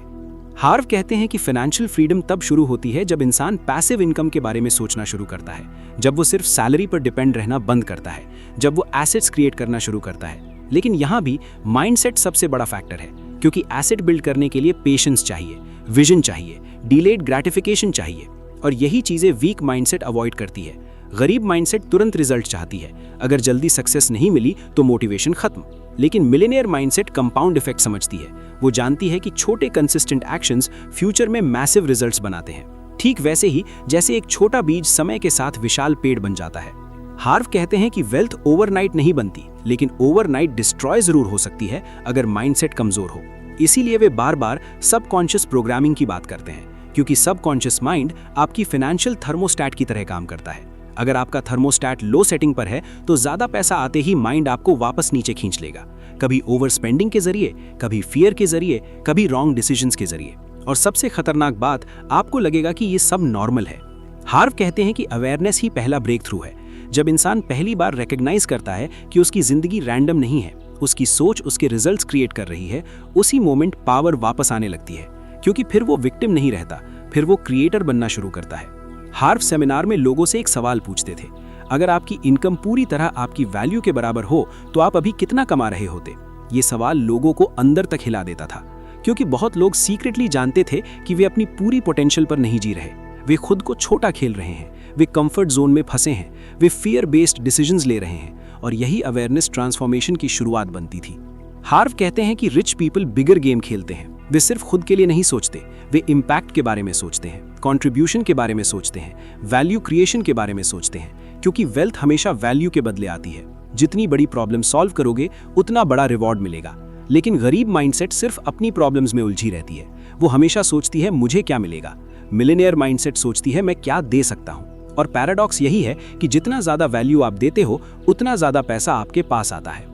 हार्व कहते हैं कि फाइनेंशियल फ्रीडम तब शुरू होती है जब इंसान पैसिव इनकम के बारे में सोचना शुरू करता है, जब वो सिर्फ सैलरी पर डिपेंड रहना बंद करता है, जब वो एसेट्स क्रिएट करना शुरू करता है। लेकिन यहाँ भी माइंडसेट सबसे बड़ा फैक्टर है, क्योंकि एसेट बिल्ड करने के लिए पेशेंस चाहिए, विजन चाहिए, डिलेड ग्रेटिफिकेशन चाहिए, और यही चीजें वीक माइंडसेट अवॉइड करती है। गरीब माइंडसेट तुरंत रिजल्ट चाहती है, अगर जल्दी सक्सेस नहीं मिली तो मोटिवेशन खत्म। लेकिन मिलियनेयर माइंडसेट कंपाउंड इफेक्ट समझती है। वो जानती है कि छोटे कंसिस्टेंट एक्शंस फ्यूचर में मैसिव रिजल्ट्स बनाते हैं, ठीक वैसे ही जैसे एक छोटा बीज समय के साथ विशाल पेड़ बन जाता है। हार्व कहते हैं कि वेल्थ ओवरनाइट नहीं बनती, लेकिन ओवरनाइट डिस्ट्रॉय जरूर हो सकती है अगर माइंडसेट कमजोर हो। इसीलिए वे बार बार सबकॉन्शियस प्रोग्रामिंग की बात करते हैं, क्योंकि सबकॉन्शियस माइंड आपकी फाइनेंशियल थर्मोस्टैट की तरह काम करता है। अगर आपका थर्मोस्टैट लो सेटिंग पर है तो ज्यादा पैसा आते ही माइंड आपको वापस नीचे खींच लेगा, कभी ओवर स्पेंडिंग के जरिए, कभी फियर के जरिए, कभी रॉन्ग डिसीजंस के जरिए। और सबसे खतरनाक बात, आपको लगेगा कि ये सब नॉर्मल है। हार्व कहते हैं कि अवेयरनेस ही पहला ब्रेक थ्रू है। जब इंसान पहली बार रिकॉग्नाइज करता है कि उसकी जिंदगी रैंडम नहीं है, उसकी सोच उसके रिजल्ट्स क्रिएट कर रही है, उसी मोमेंट पावर वापस आने लगती है, क्योंकि फिर वो विक्टिम नहीं रहता, फिर वो क्रिएटर बनना शुरू करता है। हार्व सेमिनार में लोगों से एक सवाल पूछते थे, अगर आपकी इनकम पूरी तरह आपकी वैल्यू के बराबर हो तो आप अभी कितना कमा रहे होते? ये सवाल लोगों को अंदर तक हिला देता था, क्योंकि बहुत लोग सीक्रेटली जानते थे कि वे अपनी पूरी पोटेंशियल पर नहीं जी रहे। वे खुद को छोटा खेल रहे हैं, वे कंफर्ट जोन में फंसे हैं, वे फियर बेस्ड डिसीजंस ले रहे हैं, और यही अवेयरनेस ट्रांसफॉर्मेशन की शुरुआत बनती थी। हार्व कहते हैं कि रिच पीपल बिगर गेम खेलते हैं। वे सिर्फ खुद के लिए नहीं सोचते, वे इम्पैक्ट के बारे में सोचते हैं, कंट्रीब्यूशन के बारे में सोचते हैं, वैल्यू क्रिएशन के बारे में सोचते हैं, क्योंकि वेल्थ हमेशा वैल्यू के बदले आती है। जितनी बड़ी प्रॉब्लम सॉल्व करोगे उतना बड़ा रिवॉर्ड मिलेगा। लेकिन गरीब माइंडसेट सिर्फ अपनी प्रॉब्लम्स में उलझी रहती है। वो हमेशा सोचती है मुझे क्या मिलेगा। मिलियनेयर माइंडसेट सोचती है मैं क्या दे सकता हूँ। और पैराडॉक्स यही है कि जितना ज्यादा वैल्यू आप देते हो उतना ज्यादा पैसा आपके पास आता है।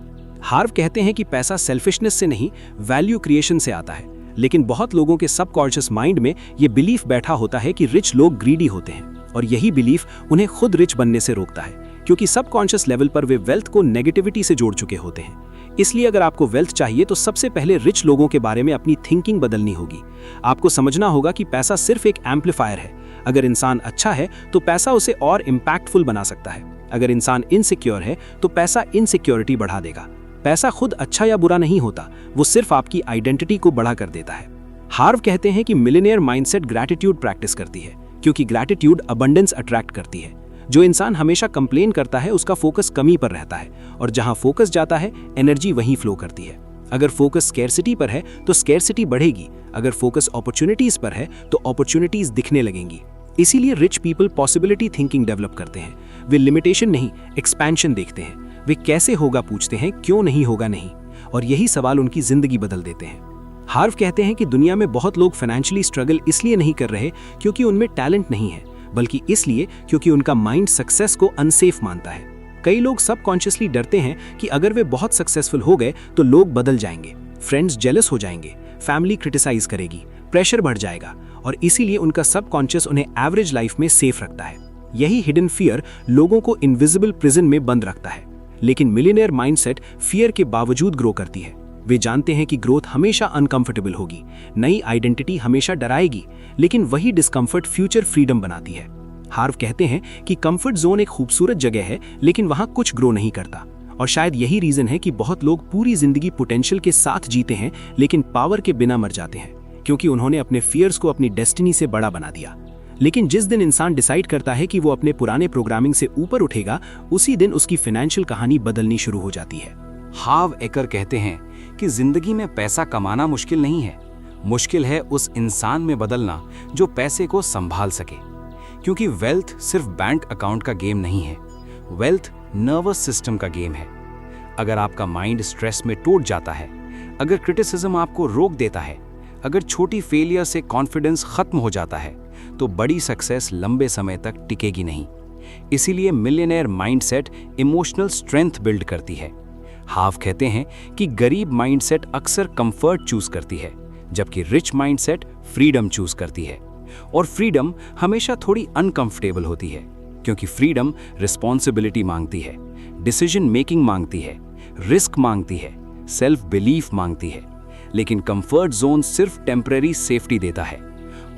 हार्व कहते हैं कि पैसा सेल्फिशनेस से नहीं, वैल्यू क्रिएशन से आता है। लेकिन बहुत लोगों के सबकॉन्शियस माइंड में ये बिलीफ बैठा होता है कि रिच लोग ग्रीडी होते हैं, और यही बिलीफ उन्हें खुद रिच बनने से रोकता है, क्योंकि सबकॉन्शियस लेवल पर वे वेल्थ को नेगेटिविटी से जोड़ चुके होते हैं। इसलिए अगर आपको वेल्थ चाहिए तो सबसे पहले रिच लोगों के बारे में अपनी थिंकिंग बदलनी होगी। आपको समझना होगा कि पैसा सिर्फ एक एम्पलीफायर है। अगर इंसान अच्छा है तो पैसा उसे और इम्पैक्टफुल बना सकता है। अगर इंसान इनसिक्योर है तो पैसा इनसिक्योरिटी बढ़ा देगा। पैसा खुद अच्छा या बुरा नहीं होता, वो सिर्फ आपकी आइडेंटिटी को बढ़ा कर देता है। हार्व कहते हैं कि मिलियनेयर माइंडसेट ग्रैटिट्यूड प्रैक्टिस करती है, क्योंकि ग्रैटिट्यूड अबंडेंस अट्रैक्ट करती है। जो इंसान हमेशा कंप्लेन करता है उसका फोकस कमी पर रहता है, और जहां फोकस जाता है एनर्जी वहीं फ्लो करती है। अगर फोकस स्कैर्सिटी पर है तो स्कैर्सिटी बढ़ेगी, अगर फोकस अपॉर्चुनिटीज पर है तो अपॉर्चुनिटीज दिखने लगेंगी। इसीलिए rich people possibility thinking develop करते हैं। वे लिमिटेशन नहीं, एक्सपेंशन देखते हैं। वे कैसे होगा पूछते हैं, क्यों नहीं होगा नहीं, और यही सवाल उनकी जिंदगी बदल देते हैं। हार्व कहते हैं कि दुनिया में बहुत लोग फाइनेंशियली स्ट्रगल इसलिए नहीं कर रहे क्योंकि उनमें टैलेंट नहीं है, बल्कि इसलिए क्योंकि उनका माइंड सक्सेस को अनसेफ मानता है। कई लोग सबकॉन्शियसली डरते हैं कि अगर वे बहुत सक्सेसफुल हो गए तो लोग बदल जाएंगे, फ्रेंड्स जेलस हो जाएंगे, फैमिली क्रिटिसाइज करेगी, प्रेशर बढ़ जाएगा, और इसीलिए उनका सबकॉन्शियस उन्हें एवरेज लाइफ में सेफ रखता है। यही हिडन फियर लोगों को इनविजिबल प्रिजन में बंद रखता है। लेकिन मिलियनेयर माइंडसेट फियर के बावजूद ग्रो करती है। वे जानते हैं कि ग्रोथ हमेशा अनकंफर्टेबल होगी, नई आइडेंटिटी हमेशा डराएगी, लेकिन वही डिस्कंफर्ट फ्यूचर फ्रीडम बनाती है। हार्व कहते हैं कि कंफर्ट जोन एक खूबसूरत जगह है, लेकिन वहां कुछ ग्रो नहीं करता। और शायद यही रीजन है कि बहुत लोग पूरी जिंदगी पोटेंशियल के साथ जीते हैं, लेकिन पावर के बिना मर जाते हैं, क्योंकि उन्होंने अपने फियर्स को अपनी डेस्टिनी से बड़ा बना दिया। लेकिन जिस दिन इंसान डिसाइड करता है कि वो अपने पुराने प्रोग्रामिंग से ऊपर उठेगा, उसी दिन उसकी फाइनेंशियल कहानी बदलनी शुरू हो जाती है। हार्व एकर कहते हैं कि जिंदगी में पैसा कमाना मुश्किल नहीं है, मुश्किल है उस इंसान में बदलना जो पैसे को संभाल सके। क्योंकि वेल्थ सिर्फ बैंक अकाउंट का गेम नहीं है, वेल्थ नर्वस सिस्टम का गेम है। अगर आपका माइंड स्ट्रेस में टूट जाता है, अगर क्रिटिसिज्म आपको रोक देता है, अगर छोटी फेलियर से कॉन्फिडेंस खत्म हो जाता है, तो बड़ी सक्सेस लंबे समय तक टिकेगी नहीं। इसीलिए millionaire mindset emotional strength build करती है। हाफ कहते हैं कि गरीब माइंडसेट अक्सर कंफर्ट चूज करती है, जबकि रिच माइंडसेट फ्रीडम चूज करती है। और फ्रीडम हमेशा थोड़ी अनकंफर्टेबल होती है, क्योंकि फ्रीडम रिस्पॉन्सिबिलिटी मांगती है, डिसीजन मेकिंग मांगती है, रिस्क मांगती है, सेल्फ बिलीफ मांगती है। लेकिन कंफर्ट जोन सिर्फ टेम्पररी सेफ्टी देता है,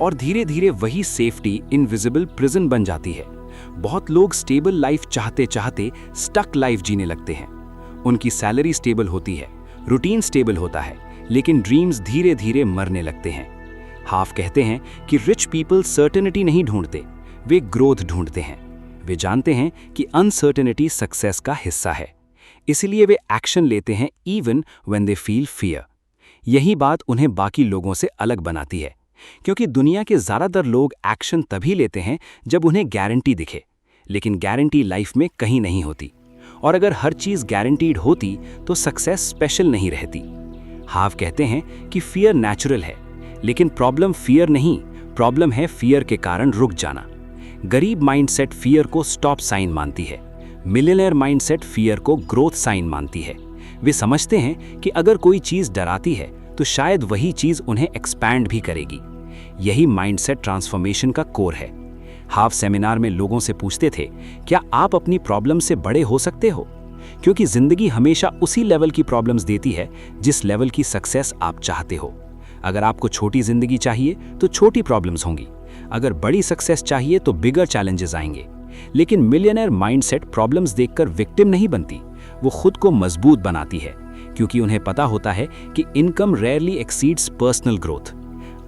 और धीरे धीरे वही सेफ्टी इनविजिबल प्रिजन बन जाती है। बहुत लोग स्टेबल लाइफ चाहते चाहते स्टक लाइफ जीने लगते हैं। उनकी सैलरी स्टेबल होती है, रूटीन स्टेबल होता है, लेकिन ड्रीम्स धीरे धीरे मरने लगते हैं। हाफ कहते हैं कि रिच पीपल सर्टेनिटी नहीं ढूंढते, वे ग्रोथ ढूंढते हैं। वे जानते हैं कि अनसर्टेनिटी सक्सेस का हिस्सा है, इसलिए वे एक्शन लेते हैं even when they feel fear. यही बात उन्हें बाकी लोगों से अलग बनाती है, क्योंकि दुनिया के ज़्यादातर लोग एक्शन तभी लेते हैं जब उन्हें गारंटी दिखे, लेकिन गारंटी लाइफ में कहीं नहीं होती। और अगर हर चीज़ गारंटीड होती तो सक्सेस स्पेशल नहीं रहती। हाफ कहते हैं कि फियर नेचुरल है, लेकिन प्रॉब्लम फियर नहीं, प्रॉब्लम है फियर के कारण रुक जाना। गरीब माइंडसेट फियर को स्टॉप साइन मानती है, मिलियनेयर माइंडसेट फियर को ग्रोथ साइन मानती है। वे समझते हैं कि अगर कोई चीज़ डराती है तो शायद वही चीज़ उन्हें एक्सपैंड भी करेगी। यही माइंडसेट ट्रांसफॉर्मेशन का कोर है। हाफ सेमिनार में लोगों से पूछते थे, क्या आप अपनी प्रॉब्लम से बड़े हो सकते हो? क्योंकि जिंदगी हमेशा उसी लेवल की प्रॉब्लम्स देती है जिस लेवल की सक्सेस आप चाहते हो। अगर आपको छोटी जिंदगी चाहिए तो छोटी प्रॉब्लम्स होंगी, अगर बड़ी सक्सेस चाहिए तो बिगर चैलेंजेस आएंगे। लेकिन मिलियनेयर माइंडसेट प्रॉब्लम्स देखकर विक्टिम नहीं बनती, वो खुद को मजबूत बनाती है, क्योंकि उन्हें पता होता है कि income rarely exceeds personal growth.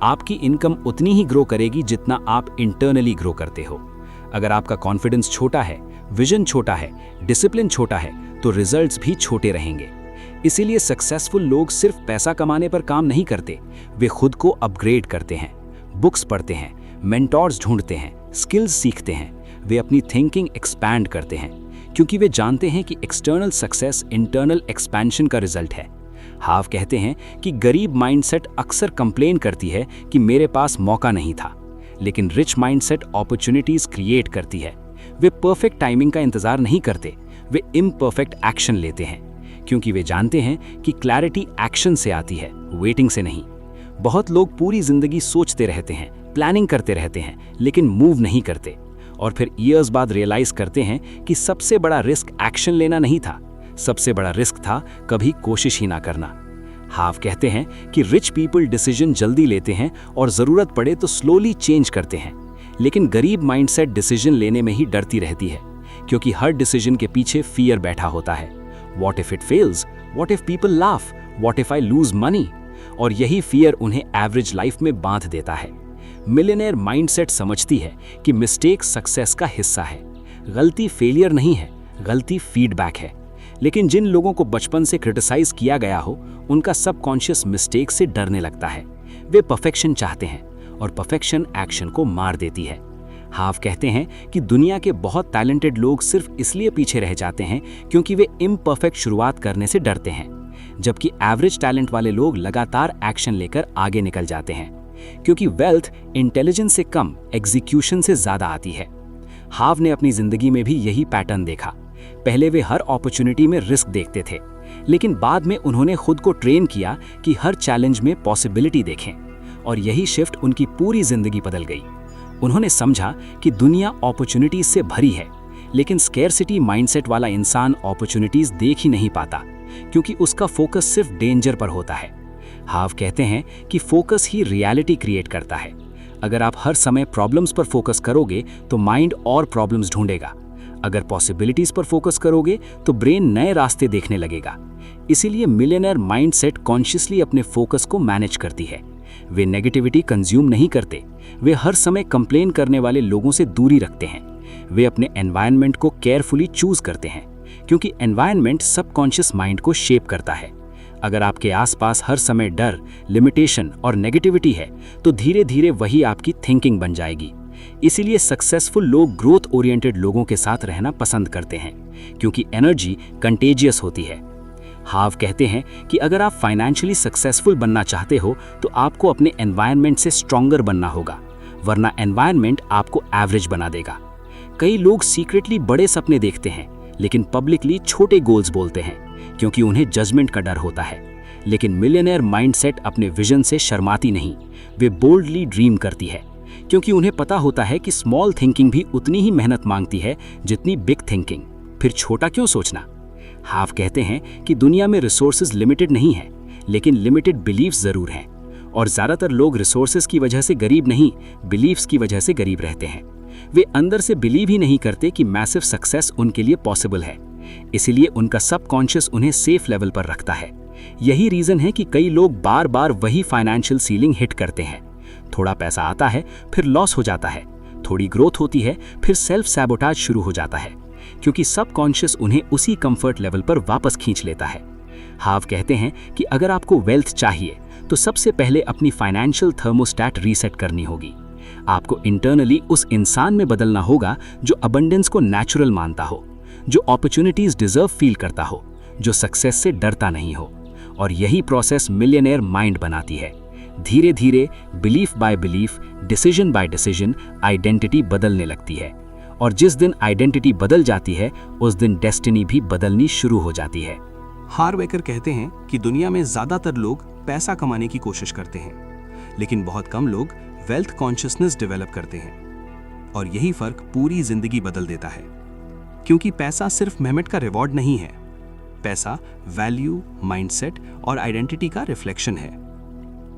आपकी इनकम उतनी ही ग्रो करेगी जितना आप इंटरनली ग्रो करते हो। अगर आपका कॉन्फिडेंस छोटा है, विजन छोटा है, डिसिप्लिन छोटा है, तो रिजल्ट्स भी छोटे रहेंगे। इसीलिए सक्सेसफुल लोग सिर्फ पैसा कमाने पर काम नहीं करते, वे खुद को अपग्रेड करते हैं, बुक्स पढ़ते हैं, मेंटोर्स ढूंढते हैं, स्किल्स सीखते हैं। वे अपनी थिंकिंग एक्सपैंड करते हैं, क्योंकि वे जानते हैं कि एक्सटर्नल सक्सेस इंटरनल एक्सपेंशन का रिजल्ट है। हाफ कहते हैं कि गरीब माइंडसेट अक्सर कंप्लेन करती है कि मेरे पास मौका नहीं था, लेकिन रिच माइंडसेट अपॉर्चुनिटीज क्रिएट करती है। वे परफेक्ट टाइमिंग का इंतजार नहीं करते, वे इम्परफेक्ट एक्शन लेते हैं, क्योंकि वे जानते हैं कि क्लैरिटी एक्शन से आती है, वेटिंग से नहीं। बहुत लोग पूरी जिंदगी सोचते रहते हैं, प्लानिंग करते रहते हैं, लेकिन मूव नहीं करते, और फिर ईयर्स बाद रियलाइज करते हैं कि सबसे बड़ा रिस्क एक्शन लेना नहीं था, सबसे बड़ा रिस्क था कभी कोशिश ही ना करना। हाफ कहते हैं कि रिच पीपल डिसीजन जल्दी लेते हैं और ज़रूरत पड़े तो स्लोली चेंज करते हैं, लेकिन गरीब माइंडसेट डिसीजन लेने में ही डरती रहती है, क्योंकि हर डिसीजन के पीछे फियर बैठा होता है। What if it fails, what if people laugh, what if I lose money. और यही फियर उन्हें एवरेज लाइफ में बांध देता है। मिलियनेयर माइंडसेट समझती है कि मिस्टेक सक्सेस का हिस्सा है, गलती फेलियर नहीं है, गलती फीडबैक है। लेकिन जिन लोगों को बचपन से क्रिटिसाइज किया गया हो, उनका सबकॉन्शियस मिस्टेक से डरने लगता है। वे परफेक्शन चाहते हैं, और परफेक्शन एक्शन को मार देती है। हाफ कहते हैं कि दुनिया के बहुत टैलेंटेड लोग सिर्फ इसलिए पीछे रह जाते हैं क्योंकि वे इम्परफेक्ट शुरुआत करने से डरते हैं, जबकि एवरेज टैलेंट वाले लोग लगातार एक्शन लेकर आगे निकल जाते हैं, क्योंकि वेल्थ इंटेलिजेंस से कम एग्जीक्यूशन से ज़्यादा आती है। हाफ ने अपनी जिंदगी में भी यही पैटर्न देखा। पहले वे हर अपॉर्चुनिटी में रिस्क देखते थे, लेकिन बाद में उन्होंने खुद को ट्रेन किया कि हर चैलेंज में पॉसिबिलिटी देखें, और यही शिफ्ट उनकी पूरी जिंदगी बदल गई। उन्होंने समझा कि दुनिया अपॉर्चुनिटीज से भरी है, लेकिन स्केर्सिटी माइंडसेट वाला इंसान अपॉर्चुनिटीज देख ही नहीं पाता, क्योंकि उसका फोकस सिर्फ डेंजर पर होता है। हाफ कहते हैं कि फोकस ही रियलिटी क्रिएट करता है। अगर आप हर समय प्रॉब्लम्स पर फोकस करोगे तो माइंड और प्रॉब्लम्स ढूंढेगा। अगर पॉसिबिलिटीज पर फोकस करोगे तो ब्रेन नए रास्ते देखने लगेगा। इसीलिए मिलियनेयर माइंडसेट कॉन्शियसली अपने फोकस को मैनेज करती है। वे नेगेटिविटी कंज्यूम नहीं करते, वे हर समय कंप्लेन करने वाले लोगों से दूरी रखते हैं। वे अपने एनवायरनमेंट को केयरफुली चूज करते हैं, क्योंकि एनवायरनमेंट सबकॉन्शियस माइंड को शेप करता है। अगर आपके आसपास हर समय डर, लिमिटेशन और नेगेटिविटी है, तो धीरे धीरे वही आपकी थिंकिंग बन जाएगी। इसीलिए सक्सेसफुल लोग ग्रोथ ओरिएंटेड लोगों के साथ रहना पसंद करते हैं, क्योंकि एनर्जी कंटेजियस होती है। हाव कहते हैं कि अगर आप फाइनेंशियली सक्सेसफुल बनना चाहते हो तो आपको अपने एनवायरनमेंट से स्ट्रॉन्गर बनना होगा, वरना एनवायरनमेंट आपको एवरेज बना देगा। कई लोग सीक्रेटली बड़े सपने देखते हैं लेकिन पब्लिकली छोटे गोल्स बोलते हैं क्योंकि उन्हें जजमेंट का डर होता है। लेकिन मिलियनेयर माइंडसेट अपने विजन से शर्माती नहीं, वे बोल्डली ड्रीम करती है क्योंकि उन्हें पता होता है कि स्मॉल थिंकिंग भी उतनी ही मेहनत मांगती है जितनी बिग थिंकिंग। फिर छोटा क्यों सोचना? हाव कहते हैं कि दुनिया में रिसोर्सेज लिमिटेड नहीं है, लेकिन लिमिटेड बिलीफ्स जरूर हैं, और ज़्यादातर लोग रिसोर्सेज की वजह से गरीब नहीं, बिलीफ्स की वजह से गरीब रहते हैं। वे अंदर से बिलीव ही नहीं करते कि मैसिव सक्सेस उनके लिए पॉसिबल है, इसीलिए उनका सबकॉन्शियस उन्हें सेफ लेवल पर रखता है। यही रीज़न है कि कई लोग बार बार वही फाइनेंशियल सीलिंग हिट करते हैं। थोड़ा पैसा आता है, फिर लॉस हो जाता है, थोड़ी ग्रोथ होती है, फिर सेल्फ सैबोटाज शुरू हो जाता है, क्योंकि सबकॉन्शियस उन्हें उसी कंफर्ट लेवल पर वापस खींच लेता है। हाव कहते हैं कि अगर आपको वेल्थ चाहिए तो सबसे पहले अपनी फाइनेंशियल थर्मोस्टैट रीसेट करनी होगी। आपको इंटरनली उस इंसान में बदलना होगा जो अबंडेंस को नेचुरल मानता हो, जो अपॉर्चुनिटीज डिजर्व फील करता हो, जो सक्सेस से डरता नहीं हो। और यही प्रोसेस मिलियनेयर माइंड बनाती है। धीरे धीरे, belief by belief, decision by decision, identity बदलने लगती है, और जिस दिन आइडेंटिटी बदल जाती है उस दिन डेस्टिनी भी बदलनी शुरू हो जाती है। हार्वेकर कहते हैं कि दुनिया में ज्यादातर लोग पैसा कमाने की कोशिश करते हैं, लेकिन बहुत कम लोग वेल्थ कॉन्शियसनेस डेवलप करते हैं, और यही फर्क पूरी जिंदगी बदल देता है। क्योंकि पैसा सिर्फ मेहनत का रिवॉर्ड नहीं है, पैसा वैल्यू, माइंडसेट और आइडेंटिटी का रिफ्लेक्शन है।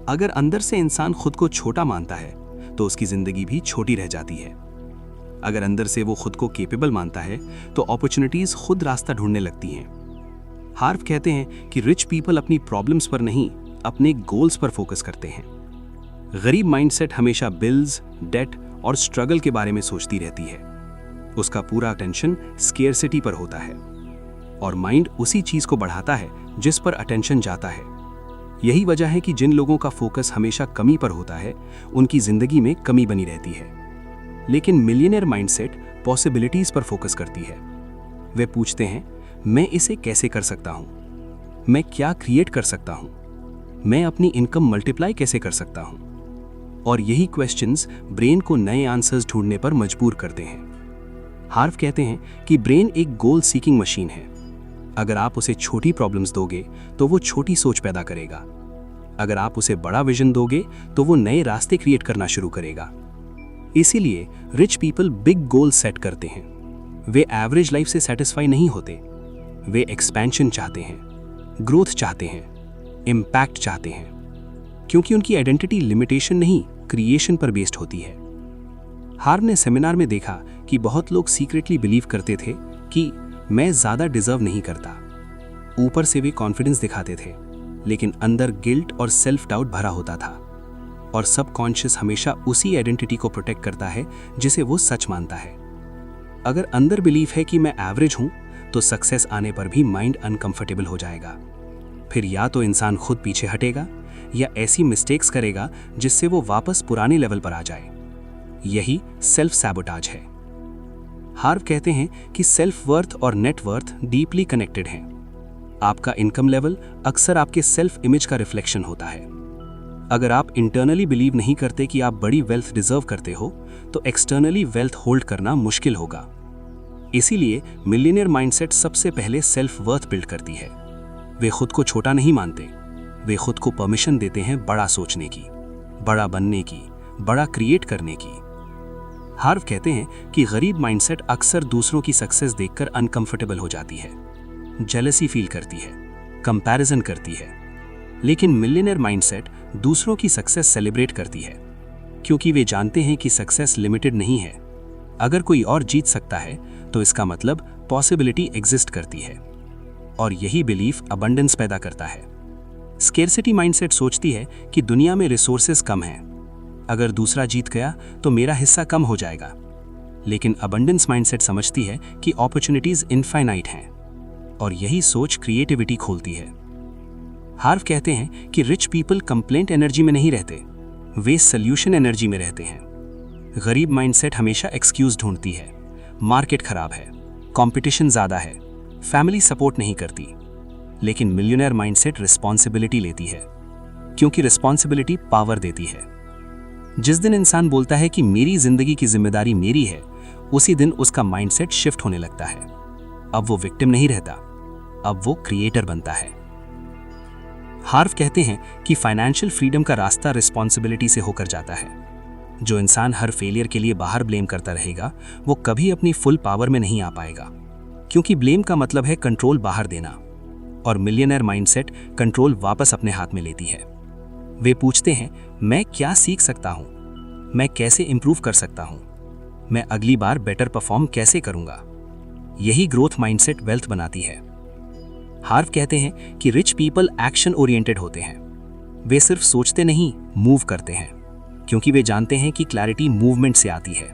अगर अंदर से इंसान खुद को छोटा मानता है तो उसकी जिंदगी भी छोटी रह जाती है। अगर अंदर से वो खुद को कैपेबल मानता है तो अपॉर्चुनिटीज खुद रास्ता ढूंढने लगती हैं। हार्व कहते हैं कि रिच पीपल अपनी प्रॉब्लम्स पर नहीं, अपने गोल्स पर फोकस करते हैं। गरीब माइंडसेट हमेशा बिल्स, डेट और स्ट्रगल के बारे में सोचती रहती है। उसका पूरा अटेंशन स्केर्सिटी पर होता है, और माइंड उसी चीज को बढ़ाता है जिस पर अटेंशन जाता है। यही वजह है कि जिन लोगों का फोकस हमेशा कमी पर होता है उनकी जिंदगी में कमी बनी रहती है। लेकिन मिलियनेयर माइंडसेट पॉसिबिलिटीज पर फोकस करती है। वे पूछते हैं, मैं इसे कैसे कर सकता हूं, मैं क्या क्रिएट कर सकता हूं, मैं अपनी इनकम मल्टीप्लाई कैसे कर सकता हूं। और यही क्वेश्चंस ब्रेन को नए आंसर्स ढूंढने पर मजबूर करते हैं। हार्व कहते हैं कि ब्रेन एक गोल सीकिंग मशीन है। अगर आप उसे छोटी प्रॉब्लम्स दोगे तो वो छोटी सोच पैदा करेगा। अगर आप उसे बड़ा विजन दोगे तो वो नए रास्ते क्रिएट करना शुरू करेगा। इसीलिए rich people big goal set करते हैं। वे एवरेज लाइफ से सेटिस्फाई नहीं होते, वे एक्सपेंशन चाहते हैं, ग्रोथ चाहते हैं, इम्पैक्ट चाहते हैं, क्योंकि उनकी आइडेंटिटी लिमिटेशन नहीं, क्रिएशन पर बेस्ड होती है। हार्व ने सेमिनार में देखा कि बहुत लोग सीक्रेटली बिलीव करते थे कि मैं ज्यादा डिजर्व नहीं करता। ऊपर से वे कॉन्फिडेंस दिखाते थे, लेकिन अंदर गिल्ट और सेल्फ डाउट भरा होता था। और सबकॉन्शियस हमेशा उसी आइडेंटिटी को प्रोटेक्ट करता है जिसे वो सच मानता है। अगर अंदर बिलीफ है कि मैं एवरेज हूं तो सक्सेस आने पर भी माइंड अनकंफर्टेबल हो जाएगा। फिर या तो इंसान खुद पीछे हटेगा या ऐसी मिस्टेक्स करेगा जिससे वो वापस पुराने लेवल पर आ जाए। यही सेल्फ सैबोटाज है। हार्व कहते हैं कि सेल्फ वर्थ और नेट वर्थ डीपली कनेक्टेड हैं। आपका इनकम लेवल अक्सर आपके सेल्फ इमेज का रिफ्लेक्शन होता है। अगर आप इंटरनली बिलीव नहीं करते कि आप बड़ी वेल्थ डिजर्व करते हो तो एक्सटर्नली वेल्थ होल्ड करना मुश्किल होगा। इसीलिए मिलियनेयर माइंडसेट सबसे पहले सेल्फ वर्थ बिल्ड करती है। वे खुद को छोटा नहीं मानते, वे खुद को परमिशन देते हैं बड़ा सोचने की, बड़ा बनने की, बड़ा क्रिएट करने की। हार्व कहते हैं कि गरीब माइंडसेट अक्सर दूसरों की सक्सेस देखकर अनकंफर्टेबल हो जाती है, जेलसी फील करती है, कंपैरिजन करती है। लेकिन मिलियनेयर माइंडसेट दूसरों की सक्सेस सेलिब्रेट करती है, क्योंकि वे जानते हैं कि सक्सेस लिमिटेड नहीं है। अगर कोई और जीत सकता है तो इसका मतलब पॉसिबिलिटी एग्जिस्ट करती है, और यही बिलीफ अबंडेंस पैदा करता है। स्केर्सिटी माइंडसेट सोचती है कि दुनिया में रिसोर्सेज कम हैं, अगर दूसरा जीत गया तो मेरा हिस्सा कम हो जाएगा। लेकिन अबंडेंस माइंडसेट समझती है कि अपॉर्चुनिटीज इनफाइनाइट हैं, और यही सोच क्रिएटिविटी खोलती है। हार्व कहते हैं कि रिच पीपल कंप्लेंट एनर्जी में नहीं रहते, वे सॉल्यूशन एनर्जी में रहते हैं। गरीब माइंडसेट हमेशा एक्सक्यूज ढूंढती है, मार्केट खराब है, कंपटीशन ज्यादा है, फैमिली सपोर्ट नहीं करती। लेकिन मिलियनेयर माइंडसेट रिस्पॉन्सिबिलिटी लेती है, क्योंकि रिस्पॉन्सिबिलिटी पावर देती है। जिस दिन इंसान बोलता है कि मेरी जिंदगी की जिम्मेदारी मेरी है, उसी दिन उसका माइंडसेट शिफ्ट होने लगता है। अब वो विक्टिम नहीं रहता, अब वो क्रिएटर बनता है। हार्व कहते हैं कि फाइनेंशियल फ्रीडम का रास्ता रिस्पॉन्सिबिलिटी से होकर जाता है। जो इंसान हर फेलियर के लिए बाहर ब्लेम करता रहेगा, वो कभी अपनी फुल पावर में नहीं आ पाएगा, क्योंकि ब्लेम का मतलब है कंट्रोल बाहर देना, और मिलियनेयर माइंडसेट कंट्रोल वापस अपने हाथ में लेती है। वे पूछते हैं, मैं क्या सीख सकता हूं, मैं कैसे इंप्रूव कर सकता हूं, मैं अगली बार बेटर परफॉर्म कैसे करूंगा। यही ग्रोथ माइंडसेट वेल्थ बनाती है। हार्व कहते हैं कि रिच पीपल एक्शन ओरिएंटेड होते हैं। वे सिर्फ सोचते नहीं, मूव करते हैं, क्योंकि वे जानते हैं कि क्लैरिटी मूवमेंट से आती है।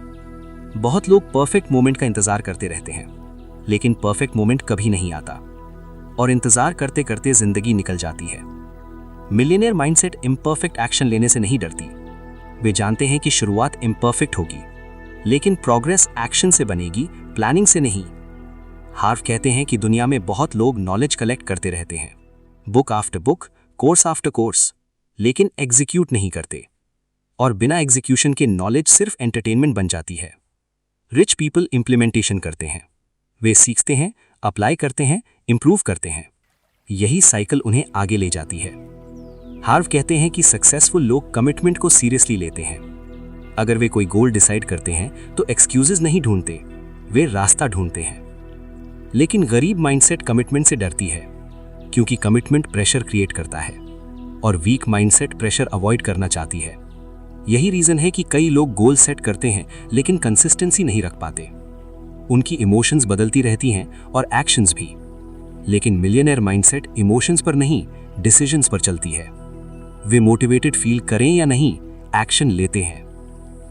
बहुत लोग परफेक्ट मोमेंट का इंतजार करते रहते हैं, लेकिन परफेक्ट मोमेंट कभी नहीं आता, और इंतजार करते करते जिंदगी निकल जाती है। मिलियनेयर माइंडसेट इम्परफेक्ट एक्शन लेने से नहीं डरती। वे जानते हैं कि शुरुआत इम्परफेक्ट होगी, लेकिन प्रोग्रेस एक्शन से बनेगी, प्लानिंग से नहीं। हार्व कहते हैं कि दुनिया में बहुत लोग नॉलेज कलेक्ट करते रहते हैं, book after book, course after course, लेकिन एग्जीक्यूट नहीं करते, और बिना एग्जीक्यूशन के नॉलेज सिर्फ एंटरटेनमेंट बन जाती है। रिच पीपल इंप्लीमेंटेशन करते हैं। वे सीखते हैं, अप्लाई करते हैं, इंप्रूव करते हैं। यही साइकिल उन्हें आगे ले जाती है। हार्व कहते हैं कि सक्सेसफुल लोग कमिटमेंट को सीरियसली लेते हैं। अगर वे कोई गोल डिसाइड करते हैं तो एक्सक्यूजेज नहीं ढूंढते, वे रास्ता ढूंढते हैं। लेकिन गरीब माइंडसेट कमिटमेंट से डरती है, क्योंकि कमिटमेंट प्रेशर क्रिएट करता है, और वीक माइंडसेट प्रेशर अवॉइड करना चाहती है। यही रीजन है कि कई लोग गोल सेट करते हैं लेकिन कंसिस्टेंसी नहीं रख पाते। उनकी इमोशंस बदलती रहती हैं और एक्शंस भी। लेकिन मिलियनेयर माइंडसेट इमोशंस पर नहीं, डिसीजंस पर चलती है। वे मोटिवेटेड फील करें या नहीं, एक्शन लेते हैं,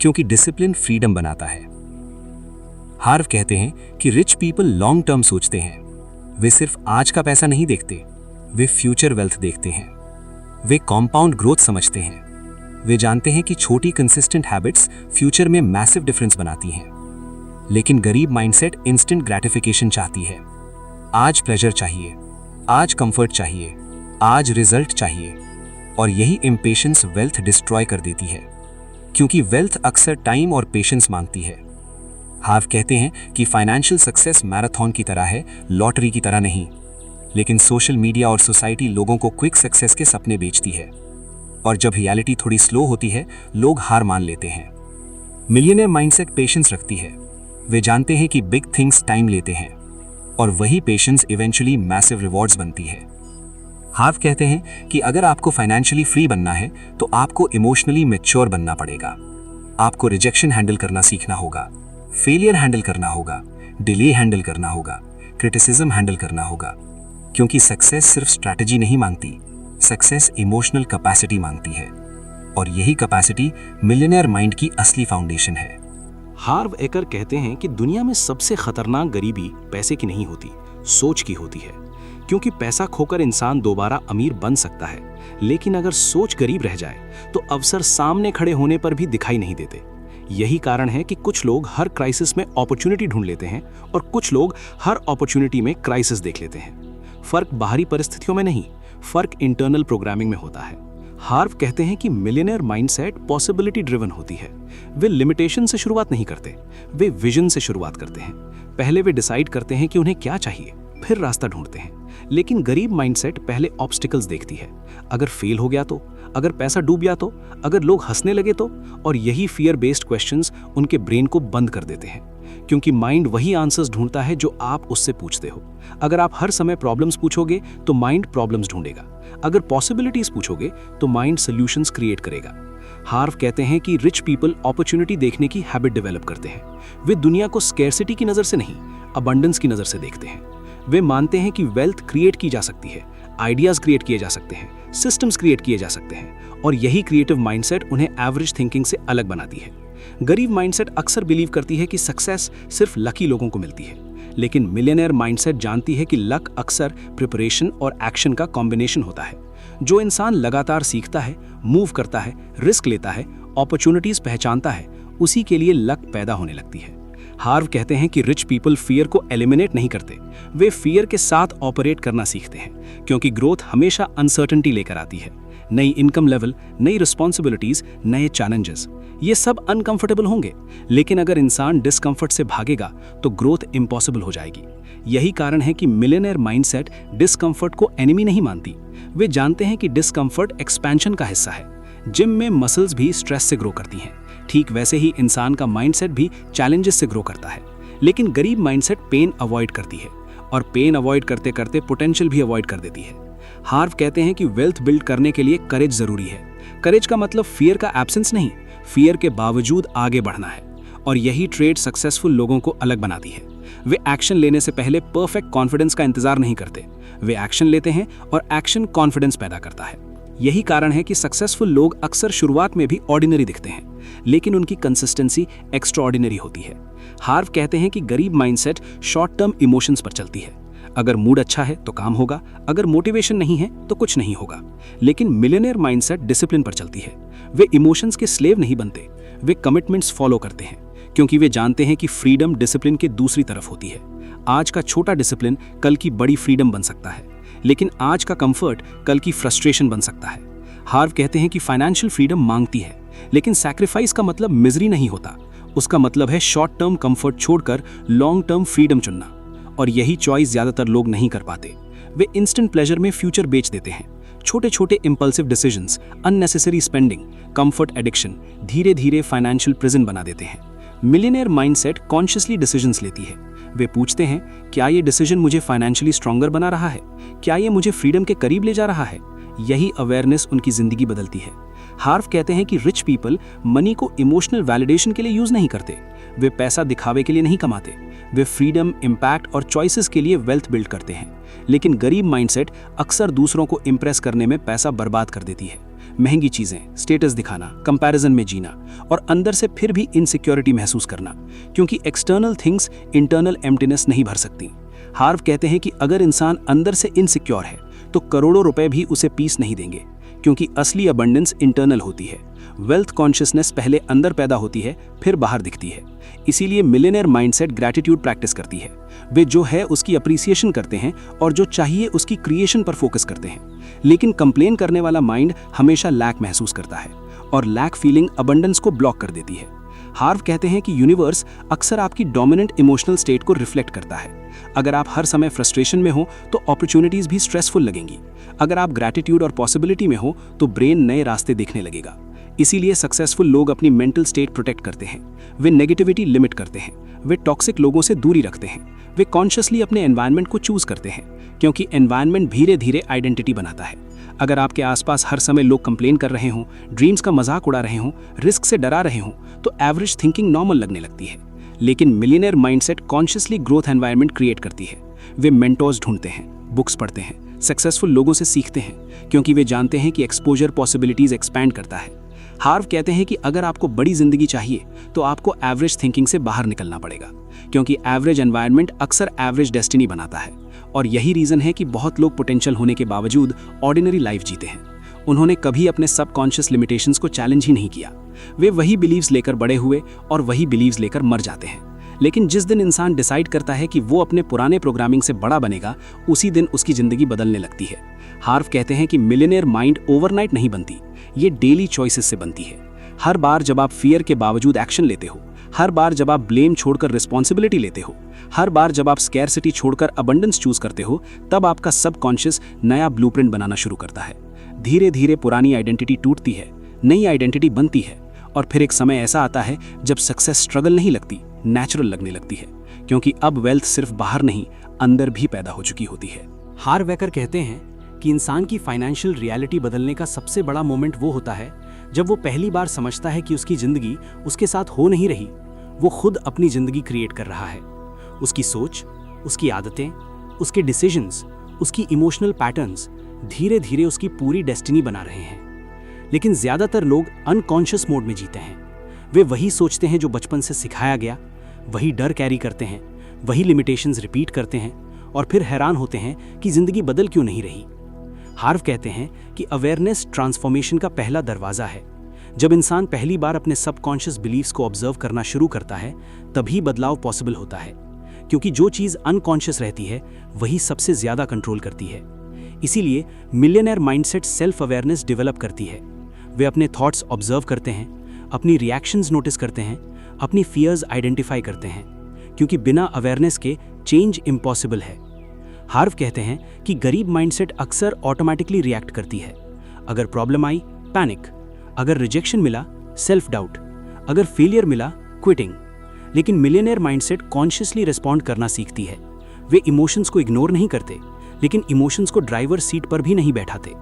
क्योंकि डिसिप्लिन फ्रीडम बनाता है। हार्व कहते हैं कि रिच पीपल लॉन्ग टर्म सोचते हैं। वे सिर्फ आज का पैसा नहीं देखते, वे फ्यूचर वेल्थ देखते हैं। वे कॉम्पाउंड ग्रोथ समझते हैं। वे जानते हैं कि छोटी कंसिस्टेंट हैबिट्स फ्यूचर में मैसिव डिफरेंस बनाती हैं। लेकिन गरीब माइंडसेट इंस्टेंट ग्रेटिफिकेशन चाहती है। आज प्लेजर चाहिए, आज कंफर्ट चाहिए, आज रिजल्ट चाहिए, और यही इम्पेशंस वेल्थ डिस्ट्रॉय कर देती है, क्योंकि वेल्थ अक्सर टाइम और पेशेंस मांगती है। हार्व कहते हैं कि फाइनेंशियल सक्सेस मैराथन की तरह है, लॉटरी की तरह नहीं। लेकिन सोशल मीडिया और सोसाइटी लोगों को क्विक सक्सेस के सपने बेचती है, और जब रियलिटी थोड़ी स्लो होती है, लोग हार मान लेते हैं। मिलियनेयर माइंडसेट पेशेंस रखती है। वे जानते हैं कि बिग थिंग्स टाइम लेते हैं, और वही पेशेंस इवेंचुअली मैसिव रिवॉर्ड्स बनती है। हार्व कहते हैं कि अगर आपको फाइनेंशियली फ्री बनना है तो आपको इमोशनली मैच्योर बनना पड़ेगा। आपको रिजेक्शन हैंडल करना सीखना होगा, फेलियर हैंडल करना होगा, डिले हैंडल करना होगा, क्रिटिसिज्म हैंडल करना होगा, क्योंकि सक्सेस सिर्फ स्ट्रैटेजी नहीं मांगती, सक्सेस इमोशनल कैपेसिटी मांगती है, और यही कैपेसिटी मिलियनेयर माइंड की असली फाउंडेशन है। हार्व एकर कहते हैं कि दुनिया में सबसे खतरनाक गरीबी पैसे की नहीं होती, सोच की होती है। क्योंकि पैसा खोकर इंसान दोबारा अमीर बन सकता है, लेकिन अगर सोच गरीब रह जाए तो अवसर सामने खड़े होने पर भी दिखाई नहीं देते। यही कारण है कि कुछ लोग हर क्राइसिस में अपॉर्चुनिटी ढूंढ लेते हैं, और कुछ लोग हर अपॉर्चुनिटी में क्राइसिस देख लेते हैं। फर्क बाहरी परिस्थितियों में नहीं, फर्क इंटरनल प्रोग्रामिंग में होता है। हार्व कहते हैं कि मिलियनेयर माइंडसेट पॉसिबिलिटी ड्रिवन होती है। वे लिमिटेशन से शुरुआत नहीं करते, वे विजन से शुरुआत करते हैं। पहले वे डिसाइड करते हैं कि उन्हें क्या चाहिए, फिर रास्ता ढूंढते हैं। लेकिन गरीब माइंडसेट पहले ऑब्स्टिकल्स देखती है। अगर फेल हो गया तो, अगर पैसा डूब गया तो, अगर लोग हंसने लगे तो, और यही फियर बेस्ड क्वेश्चंस उनके ब्रेन को बंद कर देते हैं, क्योंकि माइंड वही आंसर्स ढूंढता है जो आप उससे पूछते हो। अगर आप हर समय प्रॉब्लम्स पूछोगे तो माइंड प्रॉब्लम्स ढूंढेगा। अगर पॉसिबिलिटीज पूछोगे तो माइंड सॉल्यूशंस क्रिएट करेगा। हार्व कहते हैं कि रिच पीपल अपॉर्चुनिटी देखने की हैबिट डेवलप करते हैं। वे दुनिया को स्कैरसिटी की नजर से नहीं, अबंडेंस की नजर से देखते हैं। वे मानते हैं कि वेल्थ क्रिएट की जा सकती है, आइडियाज क्रिएट किए जा सकते हैं, सिस्टम्स क्रिएट किए जा सकते हैं, और यही क्रिएटिव माइंडसेट उन्हें एवरेज थिंकिंग से अलग बनाती है। गरीब माइंडसेट अक्सर बिलीव करती है कि सक्सेस सिर्फ लकी लोगों को मिलती है, लेकिन मिलियनेयर माइंडसेट जानती है कि लक अक्सर प्रिपरेशन और एक्शन का कॉम्बिनेशन होता है। जो इंसान लगातार सीखता है, मूव करता है, रिस्क लेता है, अपॉर्चुनिटीज पहचानता है, उसी के लिए लक पैदा होने लगती है। हार्व कहते हैं कि रिच पीपल फियर को एलिमिनेट नहीं करते, वे फियर के साथ ऑपरेट करना सीखते हैं, क्योंकि ग्रोथ हमेशा अनसर्टेनिटी लेकर आती है। नई इनकम लेवल, नई रिस्पॉन्सिबिलिटीज, नए चैलेंजेस, ये सब अनकंफर्टेबल होंगे, लेकिन अगर इंसान डिस्कंफर्ट से भागेगा तो ग्रोथ इम्पॉसिबल हो जाएगी। यही कारण है कि मिलियनेयर माइंडसेट डिस्कंफर्ट को एनिमी नहीं मानती। वे जानते हैं कि डिस्कंफर्ट एक्सपेंशन का हिस्सा है। जिम में मसल्स भी स्ट्रेस से ग्रो करती हैं, ठीक वैसे ही इंसान का माइंडसेट भी चैलेंजेस से ग्रो करता है। लेकिन गरीब माइंडसेट पेन अवॉइड करती है, और पेन अवॉइड करते करते पोटेंशियल भी अवॉइड कर देती है। हार्व कहते हैं कि वेल्थ बिल्ड करने के लिए करेज जरूरी है। करेज का मतलब फियर का एब्सेंस नहीं, फियर के बावजूद आगे बढ़ना है। और यही ट्रेड सक्सेसफुल लोगों को अलग बनाती है। वे एक्शन लेने से पहले परफेक्ट कॉन्फिडेंस का इंतजार नहीं करते, वे एक्शन लेते हैं और एक्शन कॉन्फिडेंस पैदा करता है। यही कारण है कि सक्सेसफुल लोग अक्सर शुरुआत में भी ऑर्डिनरी दिखते हैं, लेकिन उनकी कंसिस्टेंसी एक्स्ट्राऑर्डिनरी होती है। हार्व कहते हैं कि गरीब माइंडसेट शॉर्ट टर्म इमोशंस पर चलती है। अगर मूड अच्छा है तो काम होगा, अगर मोटिवेशन नहीं है तो कुछ नहीं होगा। लेकिन मिलियनेयर माइंडसेट डिसिप्लिन पर चलती है। वे इमोशंस के स्लेव नहीं बनते, वे कमिटमेंट्स फॉलो करते हैं, क्योंकि वे जानते हैं कि फ्रीडम डिसिप्लिन के दूसरी तरफ होती है। आज का छोटा डिसिप्लिन कल की बड़ी फ्रीडम बन सकता है, लेकिन आज का कंफर्ट कल की फ्रस्ट्रेशन बन सकता है। हार्व कहते हैं कि फाइनेंशियल फ्रीडम मांगती है, लेकिन सैक्रिफाइस का मतलब मिजरी नहीं होता। उसका मतलब है शॉर्ट टर्म कंफर्ट छोड़कर लॉन्ग टर्म फ्रीडम चुनना। और यही चॉइस ज्यादातर लोग नहीं कर पाते। वे इंस्टेंट प्लेजर में फ्यूचर बेच देते हैं। छोटे छोटे impulsive decisions, unnecessary spending, comfort addiction धीरे धीरे फाइनेंशियल प्रिजन बना देते हैं। मिलियनेयर माइंडसेट कॉन्शियसली डिसीजंस लेती है। वे पूछते हैं, क्या ये डिसीजन मुझे फाइनेंशियली स्ट्रॉन्गर बना रहा है? क्या ये मुझे फ्रीडम के करीब ले जा रहा है? यही अवेयरनेस उनकी जिंदगी बदलती है। हार्व कहते हैं कि रिच पीपल मनी को इमोशनल वैलिडेशन के लिए यूज नहीं करते। वे पैसा दिखावे के लिए नहीं कमाते, वे फ्रीडम, इम्पैक्ट और चॉइसेस के लिए वेल्थ बिल्ड करते हैं। लेकिन गरीब माइंडसेट अक्सर दूसरों को इंप्रेस करने में पैसा बर्बाद कर देती है। महंगी चीजें, स्टेटस दिखाना, कंपैरिजन में जीना और अंदर से फिर भी इनसिक्योरिटी महसूस करना, क्योंकि एक्सटर्नल थिंग्स इंटरनल एम्प्टीनेस नहीं भर सकती। हार्व कहते हैं कि अगर इंसान अंदर से इनसिक्योर है तो करोड़ों रुपए भी उसे पीस नहीं देंगे, क्योंकि असली अबंडेंस इंटरनल होती है। वेल्थ कॉन्शियसनेस पहले अंदर पैदा होती है, फिर बाहर दिखती है। इसीलिए मिलियनेयर माइंडसेट ग्रैटिट्यूड प्रैक्टिस करती है। वे जो है उसकी अप्रिसिएशन करते हैं और जो चाहिए उसकी क्रिएशन पर फोकस करते हैं। लेकिन कंप्लेन करने वाला माइंड हमेशा लैक महसूस करता है, और लैक फीलिंग अबंडेंस को ब्लॉक कर देती है। हार्व कहते हैं कि यूनिवर्स अक्सर आपकी डोमिनेंट इमोशनल स्टेट को रिफ्लेक्ट करता है। अगर आप हर समय फ्रस्ट्रेशन में हो तो अपॉर्चुनिटीज भी स्ट्रेसफुल लगेंगी। अगर आप ग्रैटिट्यूड और पॉसिबिलिटी में हो तो ब्रेन नए रास्ते देखने लगेगा। इसीलिए सक्सेसफुल लोग अपनी मेंटल स्टेट प्रोटेक्ट करते हैं। वे नेगेटिविटी लिमिट करते हैं, वे टॉक्सिक लोगों से दूरी रखते हैं, वे कॉन्शियसली अपने एनवायरनमेंट को चूज करते हैं, क्योंकि एनवायरनमेंट धीरे धीरे आइडेंटिटी बनाता है। अगर आपके आसपास हर समय लोग कंप्लेन कर रहे हों, ड्रीम्स का मजाक उड़ा रहे हों, रिस्क से डरा रहे हों, तो एवरेज थिंकिंग नॉर्मल लगने लगती है। लेकिन millionaire mindset consciously growth environment create करती है। वे मेंटोर्स ढूंढते हैं, बुक्स पढ़ते हैं, सक्सेसफुल लोगों से सीखते हैं, क्योंकि वे जानते हैं कि एक्सपोजर पॉसिबिलिटीज एक्सपैंड करता है। हार्व कहते हैं कि अगर आपको बड़ी जिंदगी चाहिए तो आपको एवरेज थिंकिंग से बाहर निकलना पड़ेगा, क्योंकि एवरेज एनवायरनमेंट अक्सर एवरेज डेस्टिनी बनाता है। और यही रीजन है कि बहुत लोग पोटेंशियल होने के बावजूद ऑर्डिनरी लाइफ जीते हैं। उन्होंने कभी अपने सबकॉन्शियस लिमिटेशंस को चैलेंज ही नहीं किया। वे वही बिलीव्स लेकर बड़े हुए और वही बिलीव्स लेकर मर जाते हैं। लेकिन जिस दिन इंसान डिसाइड करता है कि वो अपने पुराने प्रोग्रामिंग से बड़ा बनेगा, उसी दिन उसकी जिंदगी बदलने लगती है। हार्व कहते हैं कि मिलियनेयर माइंड ओवरनाइट नहीं बनती, ये डेली चॉइसेस से बनती है। हर बार जब आप फियर के बावजूद एक्शन लेते हो, हर बार जब आप ब्लेम छोड़कर रिस्पॉन्सिबिलिटी लेते हो, हर बार जब आप स्कैरसिटी छोड़कर अबंडेंस चूज करते हो, तब आपका सबकॉन्शियस नया ब्लूप्रिंट बनाना शुरू करता है। धीरे धीरे पुरानी आइडेंटिटी टूटती है, नई आइडेंटिटी बनती है, और फिर एक समय ऐसा आता है जब सक्सेस स्ट्रगल नहीं लगती, नेचुरल लगने लगती है, क्योंकि अब वेल्थ सिर्फ बाहर नहीं, अंदर भी पैदा हो चुकी होती है। हार्व एकर कहते हैं कि इंसान की फाइनेंशियल रियलिटी बदलने का सबसे बड़ा मोमेंट वो होता है जब वो पहली बार समझता है कि उसकी जिंदगी उसके साथ हो नहीं रही, वो खुद अपनी जिंदगी क्रिएट कर रहा है। उसकी सोच, उसकी आदतें, उसके डिसीजंस, उसकी इमोशनल पैटर्न्स धीरे धीरे उसकी पूरी डेस्टिनी बना रहे हैं। लेकिन ज्यादातर लोग अनकॉन्शियस मोड में जीते हैं। वे वही सोचते हैं जो बचपन से सिखाया गया, वही डर कैरी करते हैं, वही लिमिटेशंस रिपीट करते हैं, और फिर हैरान होते हैं कि जिंदगी बदल क्यों नहीं रही। हार्व कहते हैं कि अवेयरनेस ट्रांसफॉर्मेशन का पहला दरवाजा है। जब इंसान पहली बार अपने सबकॉन्शियस बिलीफ्स को ऑब्जर्व करना शुरू करता है, तभी बदलाव पॉसिबल होता है, क्योंकि जो चीज़ अनकॉन्शियस रहती है वही सबसे ज़्यादा कंट्रोल करती है। इसीलिए millionaire mindset self awareness develop करती है। वे अपने थॉट्स ऑब्जर्व करते हैं, अपनी रिएक्शंस नोटिस करते हैं, अपनी फियर्स आइडेंटिफाई करते हैं, क्योंकि बिना अवेयरनेस के चेंज इम्पॉसिबल है। हार्व कहते हैं कि गरीब माइंडसेट अक्सर ऑटोमेटिकली रिएक्ट करती है। अगर प्रॉब्लम आई, पैनिक। अगर रिजेक्शन मिला, सेल्फ डाउट। अगर फेलियर मिला, क्विटिंग। लेकिन मिलियनेयर माइंडसेट कॉन्शियसली रिस्पॉन्ड करना सीखती है। वे इमोशंस को इग्नोर नहीं करते, लेकिन इमोशंस को ड्राइवर सीट पर भी नहीं बैठाते।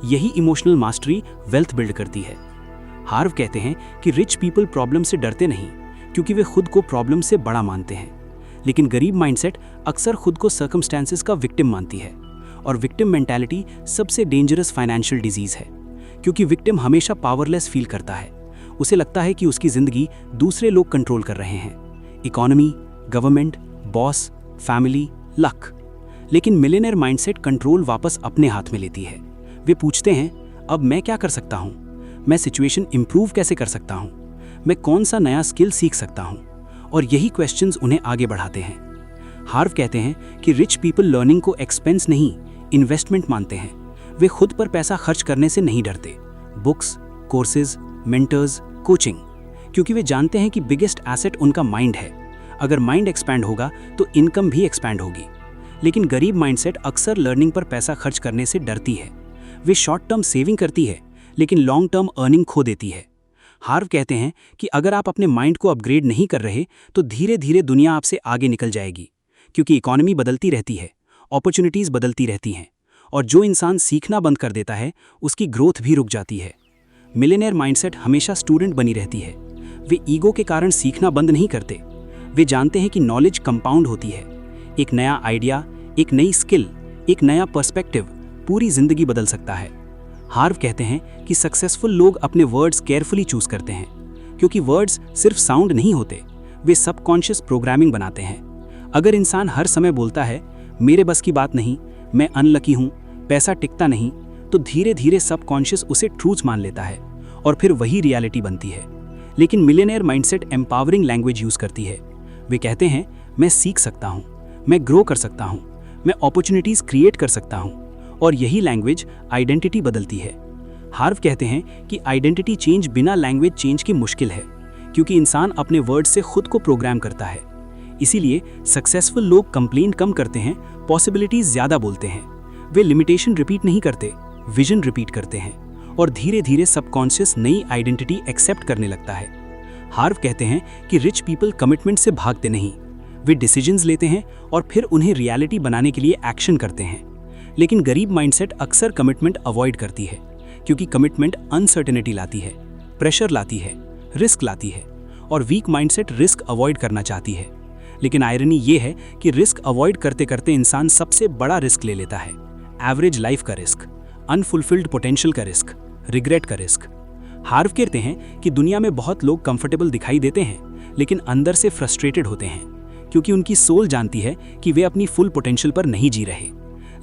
यही इमोशनल मास्टरी वेल्थ बिल्ड करती है। हार्व कहते हैं कि रिच पीपल प्रॉब्लम से डरते नहीं, क्योंकि वे खुद को प्रॉब्लम से बड़ा मानते हैं। लेकिन गरीब माइंडसेट अक्सर खुद को सर्कमस्टेंसेस का विक्टिम मानती है। और विक्टिम मेंटालिटी सबसे डेंजरस फाइनेंशियल डिजीज है, क्योंकि विक्टिम हमेशा पावरलेस फील करता है। उसे लगता है कि उसकी जिंदगी दूसरे लोग कंट्रोल कर रहे हैं, economy, government, boss, family, luck. लेकिन मिलियनेयर माइंडसेट कंट्रोल वापस अपने हाथ में लेती है। वे पूछते हैं, अब मैं क्या कर सकता हूँ? मैं सिचुएशन इंप्रूव कैसे कर सकता हूँ? मैं कौन सा नया स्किल सीख सकता हूँ? और यही क्वेश्चंस उन्हें आगे बढ़ाते हैं। हार्व कहते हैं कि रिच पीपल लर्निंग को एक्सपेंस नहीं, इन्वेस्टमेंट मानते हैं। वे खुद पर पैसा खर्च करने से नहीं डरते। बुक्स, कोर्सेज, मेंटर्स, कोचिंग, क्योंकि वे जानते हैं कि बिगेस्ट एसेट उनका माइंड है। अगर माइंड एक्सपैंड होगा तो इनकम भी एक्सपैंड होगी। लेकिन गरीब माइंडसेट अक्सर लर्निंग पर पैसा खर्च करने से डरती है। वे शॉर्ट टर्म सेविंग करती है, लेकिन लॉन्ग टर्म अर्निंग खो देती है। हार्व कहते हैं कि अगर आप अपने माइंड को अपग्रेड नहीं कर रहे तो धीरे धीरे दुनिया आपसे आगे निकल जाएगी, क्योंकि इकोनॉमी बदलती रहती है, अपॉर्चुनिटीज़ बदलती रहती हैं, और जो इंसान सीखना बंद कर देता है उसकी ग्रोथ भी रुक जाती है। मिलियनेयर माइंडसेट हमेशा स्टूडेंट बनी रहती है। वे ईगो के कारण सीखना बंद नहीं करते। वे जानते हैं कि नॉलेज कंपाउंड होती है। एक नया आइडिया, एक नई स्किल, एक नया पर्सपेक्टिव पूरी जिंदगी बदल सकता है। हार्व कहते हैं कि सक्सेसफुल लोग अपने वर्ड्स केयरफुली चूज करते हैं, क्योंकि वर्ड्स सिर्फ साउंड नहीं होते, वे सबकॉन्शियस प्रोग्रामिंग बनाते हैं। अगर इंसान हर समय बोलता है, मेरे बस की बात नहीं, मैं अनलकी हूँ, पैसा टिकता नहीं, तो धीरे धीरे सबकॉन्शियस उसे ट्रूथ मान लेता है और फिर वही रियलिटी बनती है। लेकिन millionaire mindset empowering language use करती है। वे कहते हैं, मैं सीख सकता हूँ, मैं ग्रो कर सकता हूँ, मैं अपॉर्चुनिटीज क्रिएट कर सकता हूँ, और यही लैंग्वेज आइडेंटिटी बदलती है। हार्व कहते हैं कि आइडेंटिटी चेंज बिना लैंग्वेज चेंज के मुश्किल है, क्योंकि इंसान अपने वर्ड से खुद को प्रोग्राम करता है। इसीलिए सक्सेसफुल लोग कंप्लेंट कम करते हैं, पॉसिबिलिटीज ज्यादा बोलते हैं। वे लिमिटेशन रिपीट नहीं करते, विजन रिपीट करते हैं, और धीरे धीरे सबकॉन्शियस नई आइडेंटिटी एक्सेप्ट करने लगता है। हार्व कहते हैं कि रिच पीपल कमिटमेंट से भागते नहीं, वे डिसीजंस लेते हैं और फिर उन्हें रियलिटी बनाने के लिए एक्शन करते हैं। लेकिन गरीब माइंडसेट अक्सर कमिटमेंट अवॉइड करती है, क्योंकि कमिटमेंट अनसर्टेनिटी लाती है, प्रेशर लाती है, रिस्क लाती है, और वीक माइंडसेट रिस्क अवॉइड करना चाहती है। लेकिन आयरनी ये है कि रिस्क अवॉइड करते करते इंसान सबसे बड़ा रिस्क ले लेता है। एवरेज लाइफ का रिस्क, अनफुलफिल्ड पोटेंशियल का रिस्क, रिग्रेट का रिस्क। हार्व कहते हैं कि दुनिया में बहुत लोग कंफर्टेबल दिखाई देते हैं, लेकिन अंदर से फ्रस्ट्रेटेड होते हैं, क्योंकि उनकी सोल जानती है कि वे अपनी फुल पोटेंशियल पर नहीं जी रहे।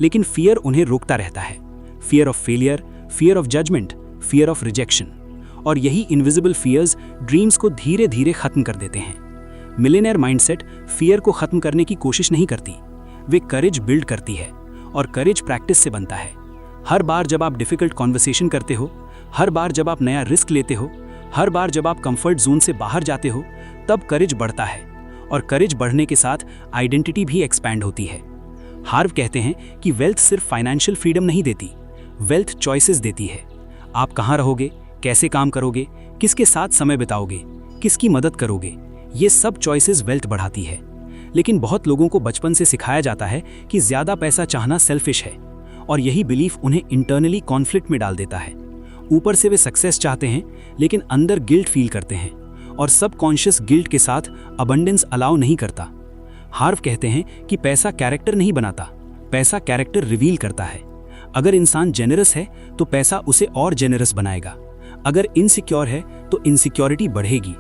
लेकिन फियर उन्हें रोकता रहता है। Fear of failure, fear of judgement, fear of rejection. और यही इनविजिबल फियर्स ड्रीम्स को धीरे धीरे खत्म कर देते हैं। मिलियनेयर माइंडसेट फियर को खत्म करने की कोशिश नहीं करती, वे करेज बिल्ड करती है, और करेज प्रैक्टिस से बनता है। हर बार जब आप डिफिकल्ट कॉन्वर्सेशन करते हो, हर बार जब आप नया रिस्क लेते हो, हर बार जब आप कंफर्ट जोन से बाहर जाते हो, तब करेज बढ़ता है, और करेज बढ़ने के साथ आइडेंटिटी भी एक्सपैंड होती है। हार्व कहते हैं कि वेल्थ सिर्फ फाइनेंशियल फ्रीडम नहीं देती, वेल्थ चॉइसेस देती है। आप कहाँ रहोगे, कैसे काम करोगे, किसके साथ समय बिताओगे, किसकी मदद करोगे, ये सब चॉइसेस वेल्थ बढ़ाती है। लेकिन बहुत लोगों को बचपन से सिखाया जाता है कि ज्यादा पैसा चाहना सेल्फिश है, और यही बिलीफ उन्हें इंटरनली कॉन्फ्लिक्ट में डाल देता है। ऊपर से वे सक्सेस चाहते हैं, लेकिन अंदर गिल्ट फील करते हैं, और सबकॉन्शियस गिल्ट के साथ अबंडेंस अलाउ नहीं करता। हार्व कहते हैं कि पैसा कैरेक्टर नहीं बनाता, पैसा कैरेक्टर रिवील करता है। अगर इंसान जेनरस है तो पैसा उसे और जेनरस बनाएगा, अगर इनसिक्योर है तो इनसिक्योरिटी बढ़ेगी।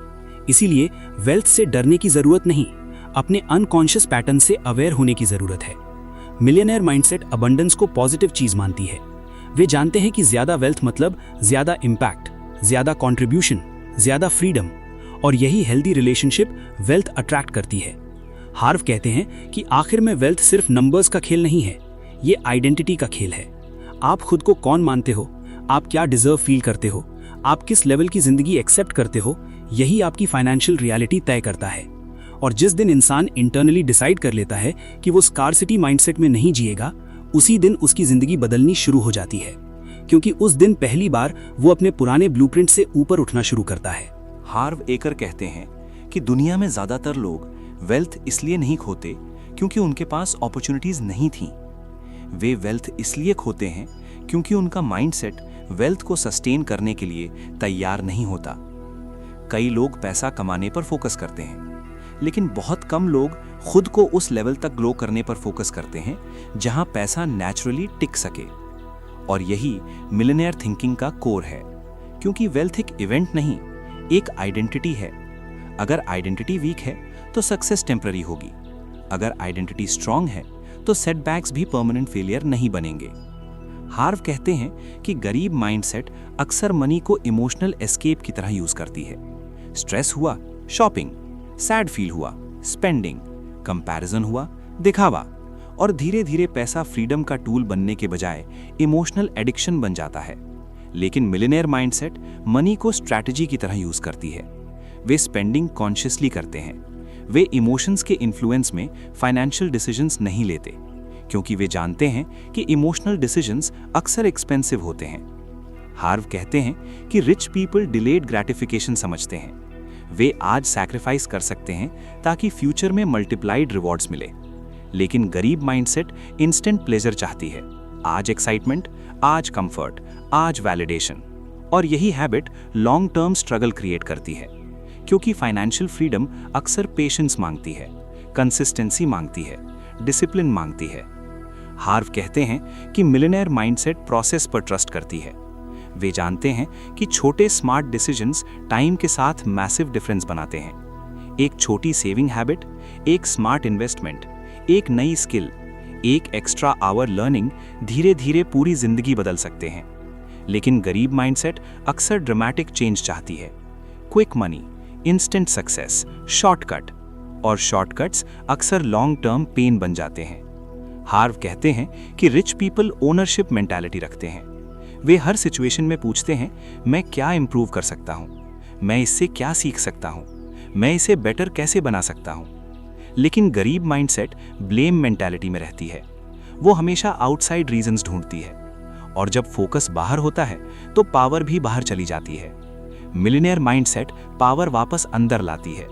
इसीलिए वेल्थ से डरने की जरूरत नहीं, अपने अनकॉन्शियस पैटर्न से अवेयर होने की जरूरत है। मिलियनेयर माइंडसेट अबंडेंस को पॉजिटिव चीज मानती है। वे जानते हैं कि ज्यादा वेल्थ मतलब ज्यादा इंपैक्ट, ज़्यादा कंट्रीब्यूशन, ज़्यादा फ्रीडम, और यही हेल्दी रिलेशनशिप वेल्थ अट्रैक्ट करती है। हार्व कहते हैं कि आखिर में वेल्थ सिर्फ नंबर्स का खेल नहीं है, ये आइडेंटिटी का खेल है। आप खुद को कौन मानते हो, आप क्या डिजर्व फील करते हो, आप किस लेवल की जिंदगी एक्सेप्ट करते हो, यही आपकी फाइनेंशियल रियलिटी तय करता है। और जिस दिन इंसान इंटरनली डिसाइड कर लेता है कि वो स्कार्सिटी माइंडसेट में नहीं जिएगा, उसी दिन उसकी जिंदगी बदलनी शुरू हो जाती है, क्योंकि उस दिन पहली बार वो अपने पुराने ब्लूप्रिंट से ऊपर उठना शुरू करता है। हार्व एकर कहते हैं कि दुनिया में ज्यादातर लोग वेल्थ इसलिए नहीं खोते क्योंकि उनके पास अपॉर्चुनिटीज नहीं थी। वे वेल्थ इसलिए खोते हैं क्योंकि उनका माइंडसेट वेल्थ को सस्टेन करने के लिए तैयार नहीं होता। कई लोग पैसा कमाने पर फोकस करते हैं, लेकिन बहुत कम लोग खुद को उस लेवल तक ग्रो करने पर फोकस करते हैं जहां पैसा नेचुरली टिक सके। और यही मिलियनेयर थिंकिंग का कोर है, क्योंकि वेल्थ एक इवेंट नहीं, एक आइडेंटिटी है। अगर आइडेंटिटी वीक है तो सक्सेस टेम्पररी होगी, अगर आइडेंटिटी स्ट्रांग है तो सेटबैक्स भी परमानेंट फेलियर नहीं बनेंगे। हार्व कहते हैं कि गरीब माइंडसेट अक्सर मनी को इमोशनल एस्केप की तरह यूज करती है। स्ट्रेस हुआ शॉपिंग, सैड फील हुआ स्पेंडिंग, कंपैरिजन हुआ दिखावा, और धीरे धीरे पैसा फ्रीडम का टूल बनने के बजाय इमोशनल एडिक्शन बन जाता है। लेकिन मिलियनेयर माइंडसेट मनी को स्ट्रैटेजी की तरह यूज करती है। वे स्पेंडिंग कॉन्शियसली करते हैं, वे इमोशंस के इन्फ्लुएंस में फाइनेंशियल डिसीजंस नहीं लेते, क्योंकि वे जानते हैं कि इमोशनल डिसीजंस अक्सर एक्सपेंसिव होते हैं। हार्व कहते हैं कि रिच पीपल डिलेड ग्रेटिफिकेशन समझते हैं। वे आज सैक्रिफाइस कर सकते हैं ताकि फ्यूचर में मल्टीप्लाइड रिवॉर्ड्स मिले। लेकिन गरीब माइंडसेट इंस्टेंट प्लेजर चाहती है, आज एक्साइटमेंट, आज कंफर्ट, आज वैलिडेशन। और यही habit long term struggle create करती है, क्योंकि फाइनेंशियल फ्रीडम अक्सर पेशेंस मांगती है, कंसिस्टेंसी मांगती है, डिसिप्लिन मांगती है। हार्व कहते हैं कि मिलियनेयर माइंडसेट प्रोसेस पर ट्रस्ट करती है। वे जानते हैं कि छोटे स्मार्ट डिसीजंस टाइम के साथ मैसिव डिफरेंस बनाते हैं। एक छोटी सेविंग हैबिट, एक स्मार्ट इन्वेस्टमेंट, एक नई स्किल, एक एक्स्ट्रा आवर लर्निंग धीरे धीरे पूरी जिंदगी बदल सकते हैं। लेकिन गरीब माइंडसेट अक्सर ड्रामेटिक चेंज चाहती है, quick money, instant success, shortcut, और शॉर्टकट्स अक्सर लॉन्ग टर्म पेन बन जाते हैं। हार्व कहते हैं कि रिच पीपल ओनरशिप मेंटालिटी रखते हैं। वे हर सिचुएशन में पूछते हैं, मैं क्या इंप्रूव कर सकता हूं, मैं इससे क्या सीख सकता हूं, मैं इसे बेटर कैसे बना सकता हूं। लेकिन गरीब माइंडसेट ब्लेम मेंटालिटी में रहती है। वो हमेशा आउटसाइड रीजंस ढूंढती है, और जब फोकस बाहर होता है तो पावर भी बाहर चली जाती है। मिलियनेयर माइंडसेट पावर वापस अंदर लाती है।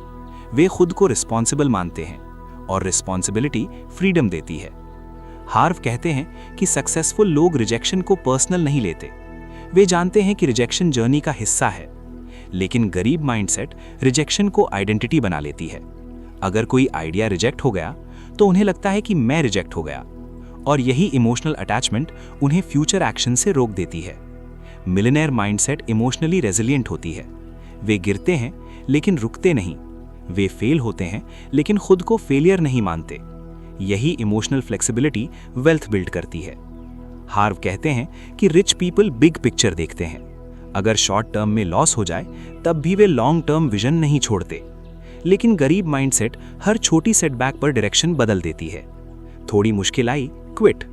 वे खुद को रिस्पॉन्सिबल मानते हैं, और रिस्पॉन्सिबिलिटी फ्रीडम देती है। हार्व कहते हैं कि सक्सेसफुल लोग रिजेक्शन को पर्सनल नहीं लेते। वे जानते हैं कि रिजेक्शन जर्नी का हिस्सा है। लेकिन गरीब माइंडसेट रिजेक्शन को आइडेंटिटी बना लेती है। अगर कोई आइडिया रिजेक्ट हो गया तो उन्हें लगता है कि मैं रिजेक्ट हो गया, और यही इमोशनल अटैचमेंट उन्हें फ्यूचर एक्शन से रोक देती है। मिलियनेयर माइंडसेट इमोशनली रेजिलिएंट होती है। वे गिरते हैं लेकिन रुकते नहीं, वे फेल होते हैं लेकिन खुद को फेलियर नहीं मानते। यही इमोशनल फ्लेक्सिबिलिटी वेल्थ बिल्ड करती है। हार्व कहते हैं कि रिच पीपल बिग पिक्चर देखते हैं। अगर शॉर्ट टर्म में लॉस हो जाए तब भी वे लॉन्ग टर्म विजन नहीं छोड़ते। लेकिन गरीब माइंडसेट हर छोटी सेटबैक पर डायरेक्शन बदल देती है। थोड़ी मुश्किल आई, क्विट,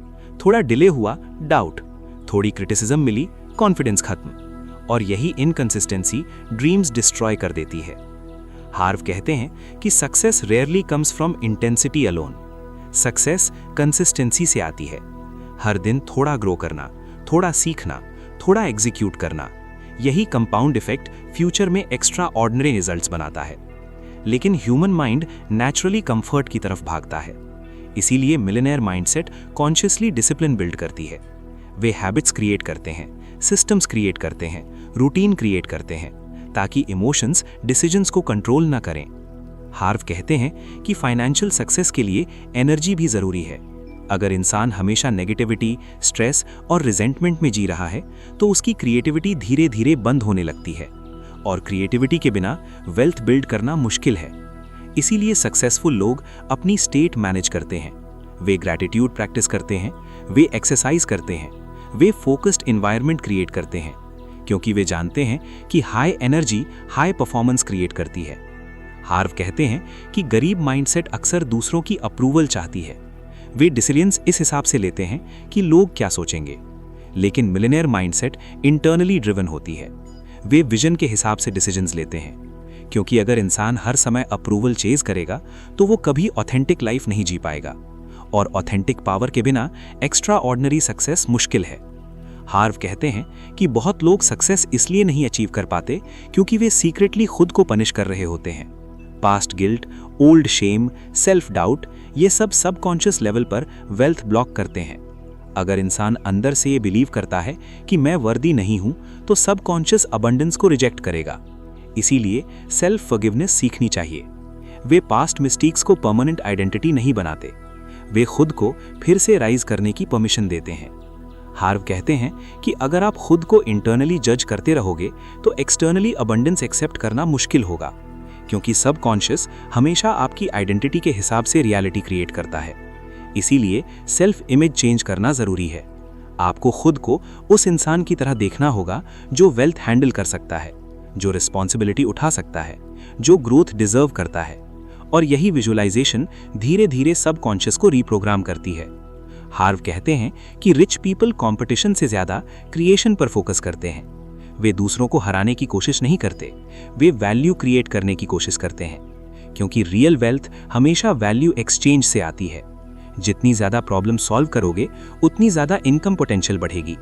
थोड़ा डिले हुआ, डाउट, थोड़ी क्रिटिसिज्म मिली, कॉन्फिडेंस खत्म, और यही इनकंसिस्टेंसी ड्रीम्स डिस्ट्रॉय कर देती है। हार्व कहते हैं कि success rarely comes from intensity alone. Success consistency से आती है। हर दिन थोड़ा ग्रो करना, थोड़ा सीखना, थोड़ा एग्जीक्यूट करना, यही कंपाउंड इफेक्ट फ्यूचर में एक्स्ट्रा ऑर्डिनरी रिजल्ट्स बनाता है। लेकिन ह्यूमन माइंड नेचुरली कंफर्ट की तरफ भागता है। इसीलिए millionaire mindset consciously discipline build करती है। वे हैबिट्स क्रिएट करते हैं, सिस्टम्स क्रिएट करते हैं, रूटीन क्रिएट करते हैं, ताकि इमोशंस डिसीजंस को कंट्रोल ना करें। हार्व कहते हैं कि फाइनेंशियल सक्सेस के लिए एनर्जी भी जरूरी है। अगर इंसान हमेशा नेगेटिविटी, स्ट्रेस और रिजेंटमेंट में जी रहा है तो उसकी क्रिएटिविटी धीरे धीरे बंद होने लगती है, और क्रिएटिविटी के बिना वेल्थ बिल्ड करना मुश्किल है। इसीलिए सक्सेसफुल लोग अपनी स्टेट मैनेज करते हैं। वे ग्रैटिट्यूड प्रैक्टिस करते हैं, वे एक्सरसाइज करते हैं, वे फोकस्ड एनवायरनमेंट क्रिएट करते हैं, क्योंकि वे जानते हैं कि high energy high performance create करती है। हार्व कहते हैं कि गरीब माइंडसेट अक्सर दूसरों की अप्रूवल चाहती है। वे डिसीजंस इस हिसाब से लेते हैं कि लोग क्या सोचेंगे, लेकिन मिलियनेयर माइंडसेट इंटरनली ड्रिवन होती है। वे विजन के हिसाब से डिसीजंस लेते हैं, क्योंकि अगर इंसान हर समय अप्रूवल चेज करेगा तो वो कभी ऑथेंटिक लाइफ नहीं जी पाएगा, और ऑथेंटिक पावर के बिना एक्स्ट्रा ऑर्डिनरी सक्सेस मुश्किल है। हार्व कहते हैं कि बहुत लोग सक्सेस इसलिए नहीं अचीव कर पाते क्योंकि वे सीक्रेटली खुद को पनिश कर रहे होते हैं। Past guilt, old shame, self doubt, ये सब सबकॉन्शियस लेवल पर वेल्थ ब्लॉक करते हैं। अगर इंसान अंदर से ये बिलीव करता है कि मैं वर्दी नहीं हूं, तो सबकॉन्शियस अबंडेंस को रिजेक्ट करेगा। इसीलिए सेल्फ फॉरगिवनेस सीखनी चाहिए। वे पास्ट मिस्टेक्स को परमानेंट आइडेंटिटी नहीं बनाते, वे खुद को फिर से राइज करने की परमिशन देते हैं। हार्व कहते हैं कि अगर आप खुद को इंटरनली जज करते रहोगे तो एक्सटर्नली अबंडेंस एक्सेप्ट करना मुश्किल होगा, क्योंकि सबकॉन्शियस हमेशा आपकी आइडेंटिटी के हिसाब से रियलिटी क्रिएट करता है। इसीलिए सेल्फ इमेज चेंज करना जरूरी है। आपको खुद को उस इंसान की तरह देखना होगा जो वेल्थ हैंडल कर सकता है, जो रिस्पॉन्सिबिलिटी उठा सकता है, जो ग्रोथ डिजर्व करता है। और यही विजुअलाइजेशन धीरे धीरे सबकॉन्शियस को रीप्रोग्राम करती है। हार्व कहते हैं कि रिच पीपल कंपटीशन से ज्यादा क्रिएशन पर फोकस करते हैं। वे दूसरों को हराने की कोशिश नहीं करते, वे वैल्यू क्रिएट करने की कोशिश करते हैं, क्योंकि रियल वेल्थ हमेशा वैल्यू एक्सचेंज से आती है। जितनी ज्यादा प्रॉब्लम सॉल्व करोगे उतनी ज्यादा इनकम पोटेंशियल बढ़ेगी।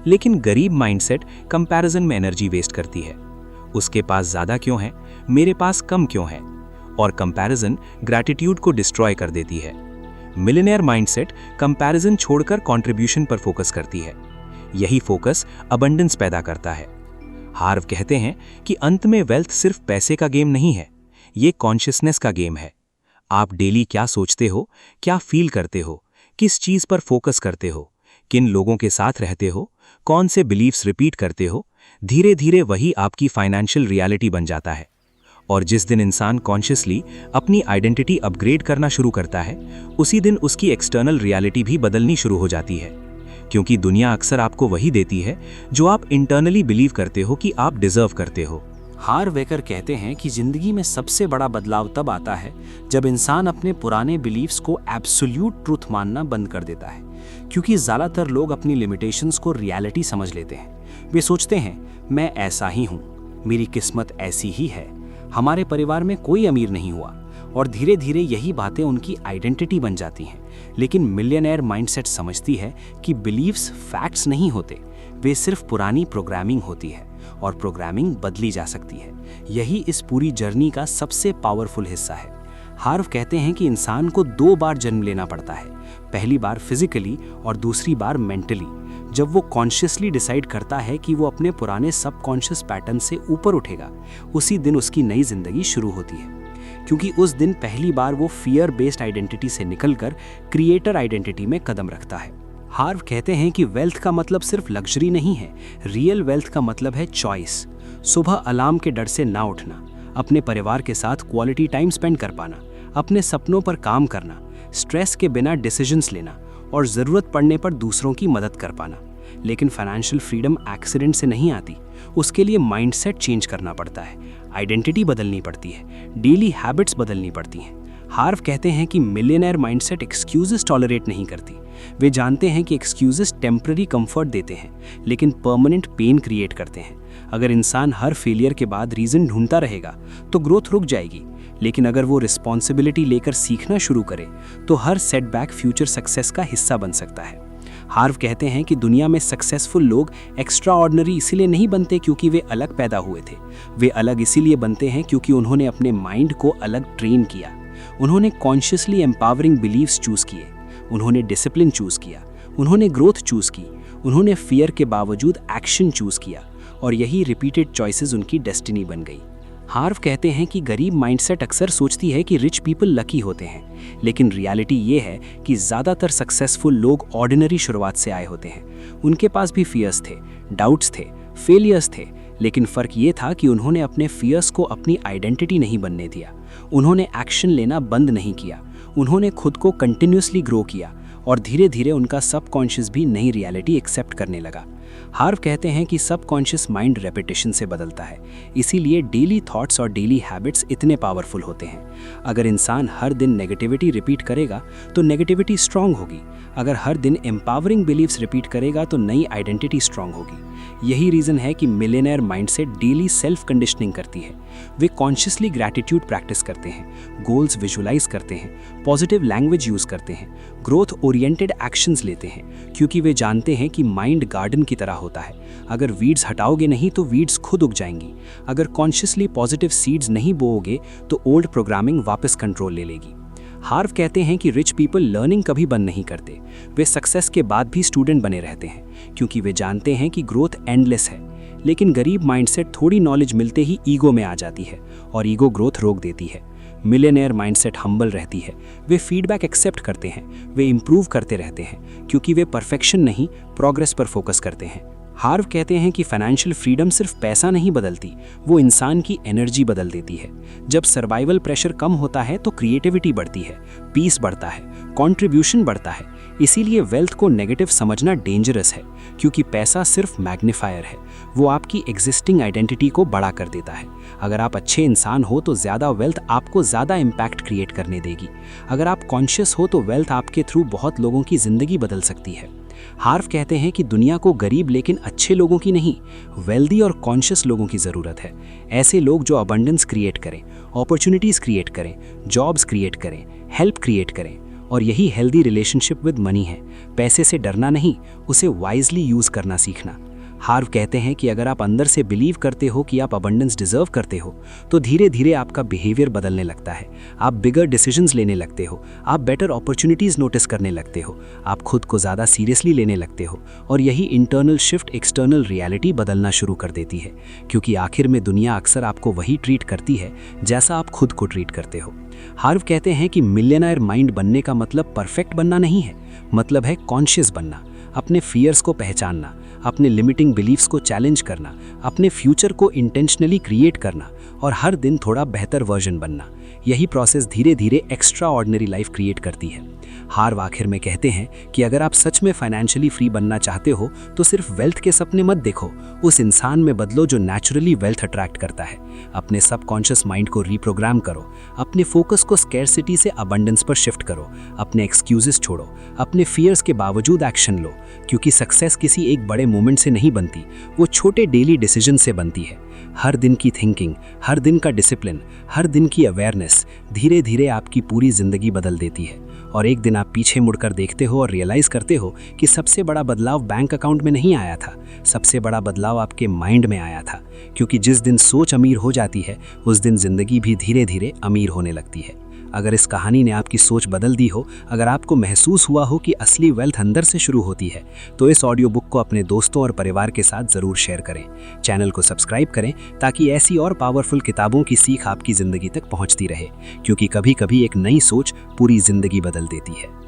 लेकिन गरीब माइंडसेट कंपैरिजन में एनर्जी वेस्ट करती है। उसके पास ज्यादा क्यों है, मेरे पास कम क्यों है, और कंपैरिजन ग्रैटिट्यूड को डिस्ट्रॉय कर देती है। मिलियनेयर माइंडसेट कंपैरिजन छोड़कर कंट्रीब्यूशन पर फोकस करती है। यही फोकस अबंडेंस पैदा करता है। हार्व कहते हैं कि अंत में वेल्थ सिर्फ पैसे का गेम नहीं है, ये कॉन्शियसनेस का गेम है। आप डेली क्या सोचते हो, क्या फील करते हो, किस चीज पर फोकस करते हो, किन लोगों के साथ रहते हो, कौन से बिलीफ्स रिपीट करते हो, धीरे धीरे वही आपकी फाइनेंशियल रियलिटी बन जाता है। और जिस दिन इंसान कॉन्शियसली अपनी आइडेंटिटी अपग्रेड करना शुरू करता है, उसी दिन उसकी एक्सटर्नल रियलिटी भी बदलनी शुरू हो जाती है, क्योंकि दुनिया अक्सर आपको वही देती है जो आप इंटरनली बिलीव करते हो कि आप डिजर्व करते हो। हार्व वेकर कहते हैं कि जिंदगी में सबसे बड़ा बदलाव तब आता है जब इंसान अपने पुराने बिलीव्स को एब्सोल्यूट ट्रूथ मानना बंद कर देता है, क्योंकि ज़्यादातर लोग अपनी लिमिटेशंस को रियलिटी समझ लेते हैं। वे सोचते हैं मैं ऐसा ही हूँ, मेरी किस्मत ऐसी ही है, हमारे परिवार में कोई अमीर नहीं हुआ, और धीरे धीरे यही बातें उनकी आइडेंटिटी बन जाती हैं। लेकिन मिलियनेयर माइंडसेट समझती है कि बिलीव्स फैक्ट्स नहीं होते, वे सिर्फ पुरानी प्रोग्रामिंग होती है, और प्रोग्रामिंग बदली जा सकती है। यही इस पूरी जर्नी का सबसे पावरफुल हिस्सा है। हार्व कहते हैं कि इंसान को 2 बार जन्म लेना पड़ता है, पहली बार फिजिकली और दूसरी बार मेंटली। जब वो कॉन्शियसली डिसाइड करता है कि वो अपने पुराने सबकॉन्शियस पैटर्न से ऊपर उठेगा, उसी दिन उसकी नई जिंदगी शुरू होती है, क्योंकि उस दिन पहली बार वो फियर बेस्ड आइडेंटिटी से निकलकर क्रिएटर आइडेंटिटी में कदम रखता है। हार्व कहते हैं कि वेल्थ का मतलब सिर्फ लग्जरी नहीं है, रियल वेल्थ का मतलब है चॉइस। सुबह अलार्म के डर से ना उठना, अपने परिवार के साथ क्वालिटी टाइम स्पेंड कर पाना, अपने सपनों पर काम करना, स्ट्रेस के बिना डिसीजंस लेना, और ज़रूरत पड़ने पर दूसरों की मदद कर पाना। लेकिन फाइनेंशियल फ्रीडम एक्सीडेंट से नहीं आती, उसके लिए माइंडसेट चेंज करना पड़ता है, आइडेंटिटी बदलनी पड़ती है, डेली हैबिट्स बदलनी पड़ती हैं। हार्व कहते हैं कि मिलियनेयर माइंडसेट एक्सक्यूजेस टॉलरेट नहीं करती। वे जानते हैं कि एक्सक्यूजेस टेम्पररी कंफर्ट देते हैं, लेकिन परमानेंट पेन क्रिएट करते हैं। अगर इंसान हर फेलियर के बाद रीज़न ढूंढता रहेगा तो ग्रोथ रुक जाएगी, लेकिन अगर वो रिस्पॉन्सिबिलिटी लेकर सीखना शुरू करे तो हर सेटबैक फ्यूचर सक्सेस का हिस्सा बन सकता है। हार्व कहते हैं कि दुनिया में सक्सेसफुल लोग एक्स्ट्रा ऑर्डिनरी इसीलिए नहीं बनते क्योंकि वे अलग पैदा हुए थे, वे अलग इसीलिए बनते हैं क्योंकि उन्होंने अपने माइंड को अलग ट्रेन किया। उन्होंने कॉन्शियसली एम्पावरिंग बिलीव्स चूज़ किए, उन्होंने डिसिप्लिन चूज़ किया, उन्होंने ग्रोथ चूज़ की, उन्होंने फियर के बावजूद एक्शन चूज़ किया, और यही रिपीटेड चॉइसेस उनकी डेस्टिनी बन गई। हार्व कहते हैं कि गरीब माइंडसेट अक्सर सोचती है कि रिच पीपल लकी होते हैं, लेकिन रियलिटी ये है कि ज़्यादातर सक्सेसफुल लोग ऑर्डिनरी शुरुआत से आए होते हैं। उनके पास भी फियर्स थे, डाउट्स थे, फेलियर्स थे, लेकिन फ़र्क ये था कि उन्होंने अपने फियर्स को अपनी आइडेंटिटी नहीं बनने दिया, उन्होंने एक्शन लेना बंद नहीं किया, उन्होंने खुद को कंटिन्यूसली ग्रो किया, और धीरे धीरे उनका सबकॉन्शियस भी नई रियलिटी एक्सेप्ट करने लगा। हार्व कहते हैं कि सबकॉन्शियस माइंड रेपिटेशन से बदलता है, इसीलिए डेली थॉट्स और डेली हैबिट्स इतने पावरफुल होते हैं। अगर इंसान हर दिन नेगेटिविटी रिपीट करेगा तो नेगेटिविटी स्ट्रांग होगी, अगर हर दिन एम्पावरिंग बिलीव्स रिपीट करेगा तो नई आइडेंटिटी स्ट्रांग होगी। यही रीज़न है कि millionaire mindset daily self conditioning करती है। वे कॉन्शियसली ग्रैटिट्यूड प्रैक्टिस करते हैं, गोल्स विजुलाइज करते हैं, पॉजिटिव लैंग्वेज यूज़ करते हैं, ग्रोथ ओरिएंटेड एक्शंस लेते हैं, क्योंकि वे जानते हैं कि माइंड गार्डन की तरह होता है। अगर वीड्स हटाओगे नहीं तो वीड्स खुद उग जाएंगी। अगर कॉन्शियसली पॉजिटिव सीड्स नहीं बोओगे तो ओल्ड प्रोग्रामिंग वापस कंट्रोल ले लेगी। हार्व कहते हैं कि रिच पीपल लर्निंग कभी बंद नहीं करते, वे सक्सेस के बाद भी स्टूडेंट बने रहते हैं, क्योंकि वे जानते हैं कि ग्रोथ एंडलेस है। लेकिन गरीब माइंडसेट थोड़ी नॉलेज मिलते ही ईगो में आ जाती है और ईगो ग्रोथ रोक देती है। मिलियनेयर माइंडसेट हम्बल रहती है, वे फीडबैक एक्सेप्ट करते हैं, वे इंप्रूव करते रहते हैं, क्योंकि वे परफेक्शन नहीं प्रोग्रेस पर फोकस करते हैं। हार्व कहते हैं कि फाइनेंशियल फ्रीडम सिर्फ पैसा नहीं बदलती, वो इंसान की एनर्जी बदल देती है। जब सर्वाइवल प्रेशर कम होता है तो क्रिएटिविटी बढ़ती है, पीस बढ़ता है, कंट्रीब्यूशन बढ़ता है। इसीलिए वेल्थ को नेगेटिव समझना डेंजरस है, क्योंकि पैसा सिर्फ मैग्नीफायर है, वो आपकी एग्जिस्टिंग आइडेंटिटी को बड़ा कर देता है। अगर आप अच्छे इंसान हो तो ज़्यादा वेल्थ आपको ज़्यादा इम्पैक्ट क्रिएट करने देगी। अगर आप कॉन्शियस हो तो वेल्थ आपके थ्रू बहुत लोगों की ज़िंदगी बदल सकती है। हार्व कहते हैं कि दुनिया को गरीब लेकिन अच्छे लोगों की नहीं, वेल्दी और कॉन्शियस लोगों की ज़रूरत है। ऐसे लोग जो अबंडेंस क्रिएट करें, अपॉर्चुनिटीज़ क्रिएट करें, जॉब्स क्रिएट करें, हेल्प क्रिएट करें। और यही हेल्दी रिलेशनशिप विद मनी है। पैसे से डरना नहीं, उसे वाइजली यूज़ करना सीखना। हार्व कहते हैं कि अगर आप अंदर से बिलीव करते हो कि आप अबंडेंस डिजर्व करते हो तो धीरे धीरे आपका बिहेवियर बदलने लगता है। आप बिगर डिसीजंस लेने लगते हो, आप बेटर अपॉर्चुनिटीज़ नोटिस करने लगते हो, आप खुद को ज़्यादा सीरियसली लेने लगते हो। और यही इंटरनल शिफ्ट एक्सटर्नल रियलिटी बदलना शुरू कर देती है, क्योंकि आखिर में दुनिया अक्सर आपको वही ट्रीट करती है जैसा आप खुद को ट्रीट करते हो। हार्व कहते हैं कि मिलियनेयर माइंड बनने का मतलब परफेक्ट बनना नहीं है, मतलब है कॉन्शियस बनना, अपने फियर्स को पहचानना, अपने लिमिटिंग बिलीफ्स को चैलेंज करना, अपने फ्यूचर को इंटेंशनली क्रिएट करना और हर दिन थोड़ा बेहतर वर्जन बनना। यही प्रोसेस धीरे धीरे एक्स्ट्रा ऑर्डिनरी लाइफ क्रिएट करती है। हार्व आखिर में कहते हैं कि अगर आप सच में फाइनेंशियली फ्री बनना चाहते हो तो सिर्फ वेल्थ के सपने मत देखो, उस इंसान में बदलो जो नेचुरली वेल्थ अट्रैक्ट करता है। अपने सबकॉन्शियस माइंड को रीप्रोग्राम करो, अपने फोकस को स्कैरसिटी से अबंडेंस पर शिफ्ट करो, अपने एक्सक्यूजेस छोड़ो, अपने फियर्स के बावजूद एक्शन लो, क्योंकि सक्सेस किसी एक बड़े मोमेंट से नहीं बनती, वो छोटे डेली डिसीजन से बनती है। हर दिन की थिंकिंग, हर दिन का डिसिप्लिन, हर दिन की अवेयरनेस धीरे धीरे आपकी पूरी जिंदगी बदल देती है। और एक दिन आप पीछे मुड़कर देखते हो और रियलाइज़ करते हो कि सबसे बड़ा बदलाव बैंक अकाउंट में नहीं आया था, सबसे बड़ा बदलाव आपके माइंड में आया था। क्योंकि जिस दिन सोच अमीर हो जाती है उस दिन जिंदगी भी धीरे धीरे अमीर होने लगती है। अगर इस कहानी ने आपकी सोच बदल दी हो, अगर आपको महसूस हुआ हो कि असली वेल्थ अंदर से शुरू होती है, तो इस ऑडियो बुक को अपने दोस्तों और परिवार के साथ ज़रूर शेयर करें। चैनल को सब्सक्राइब करें ताकि ऐसी और पावरफुल किताबों की सीख आपकी ज़िंदगी तक पहुंचती रहे, क्योंकि कभी कभी एक नई सोच पूरी ज़िंदगी बदल देती है।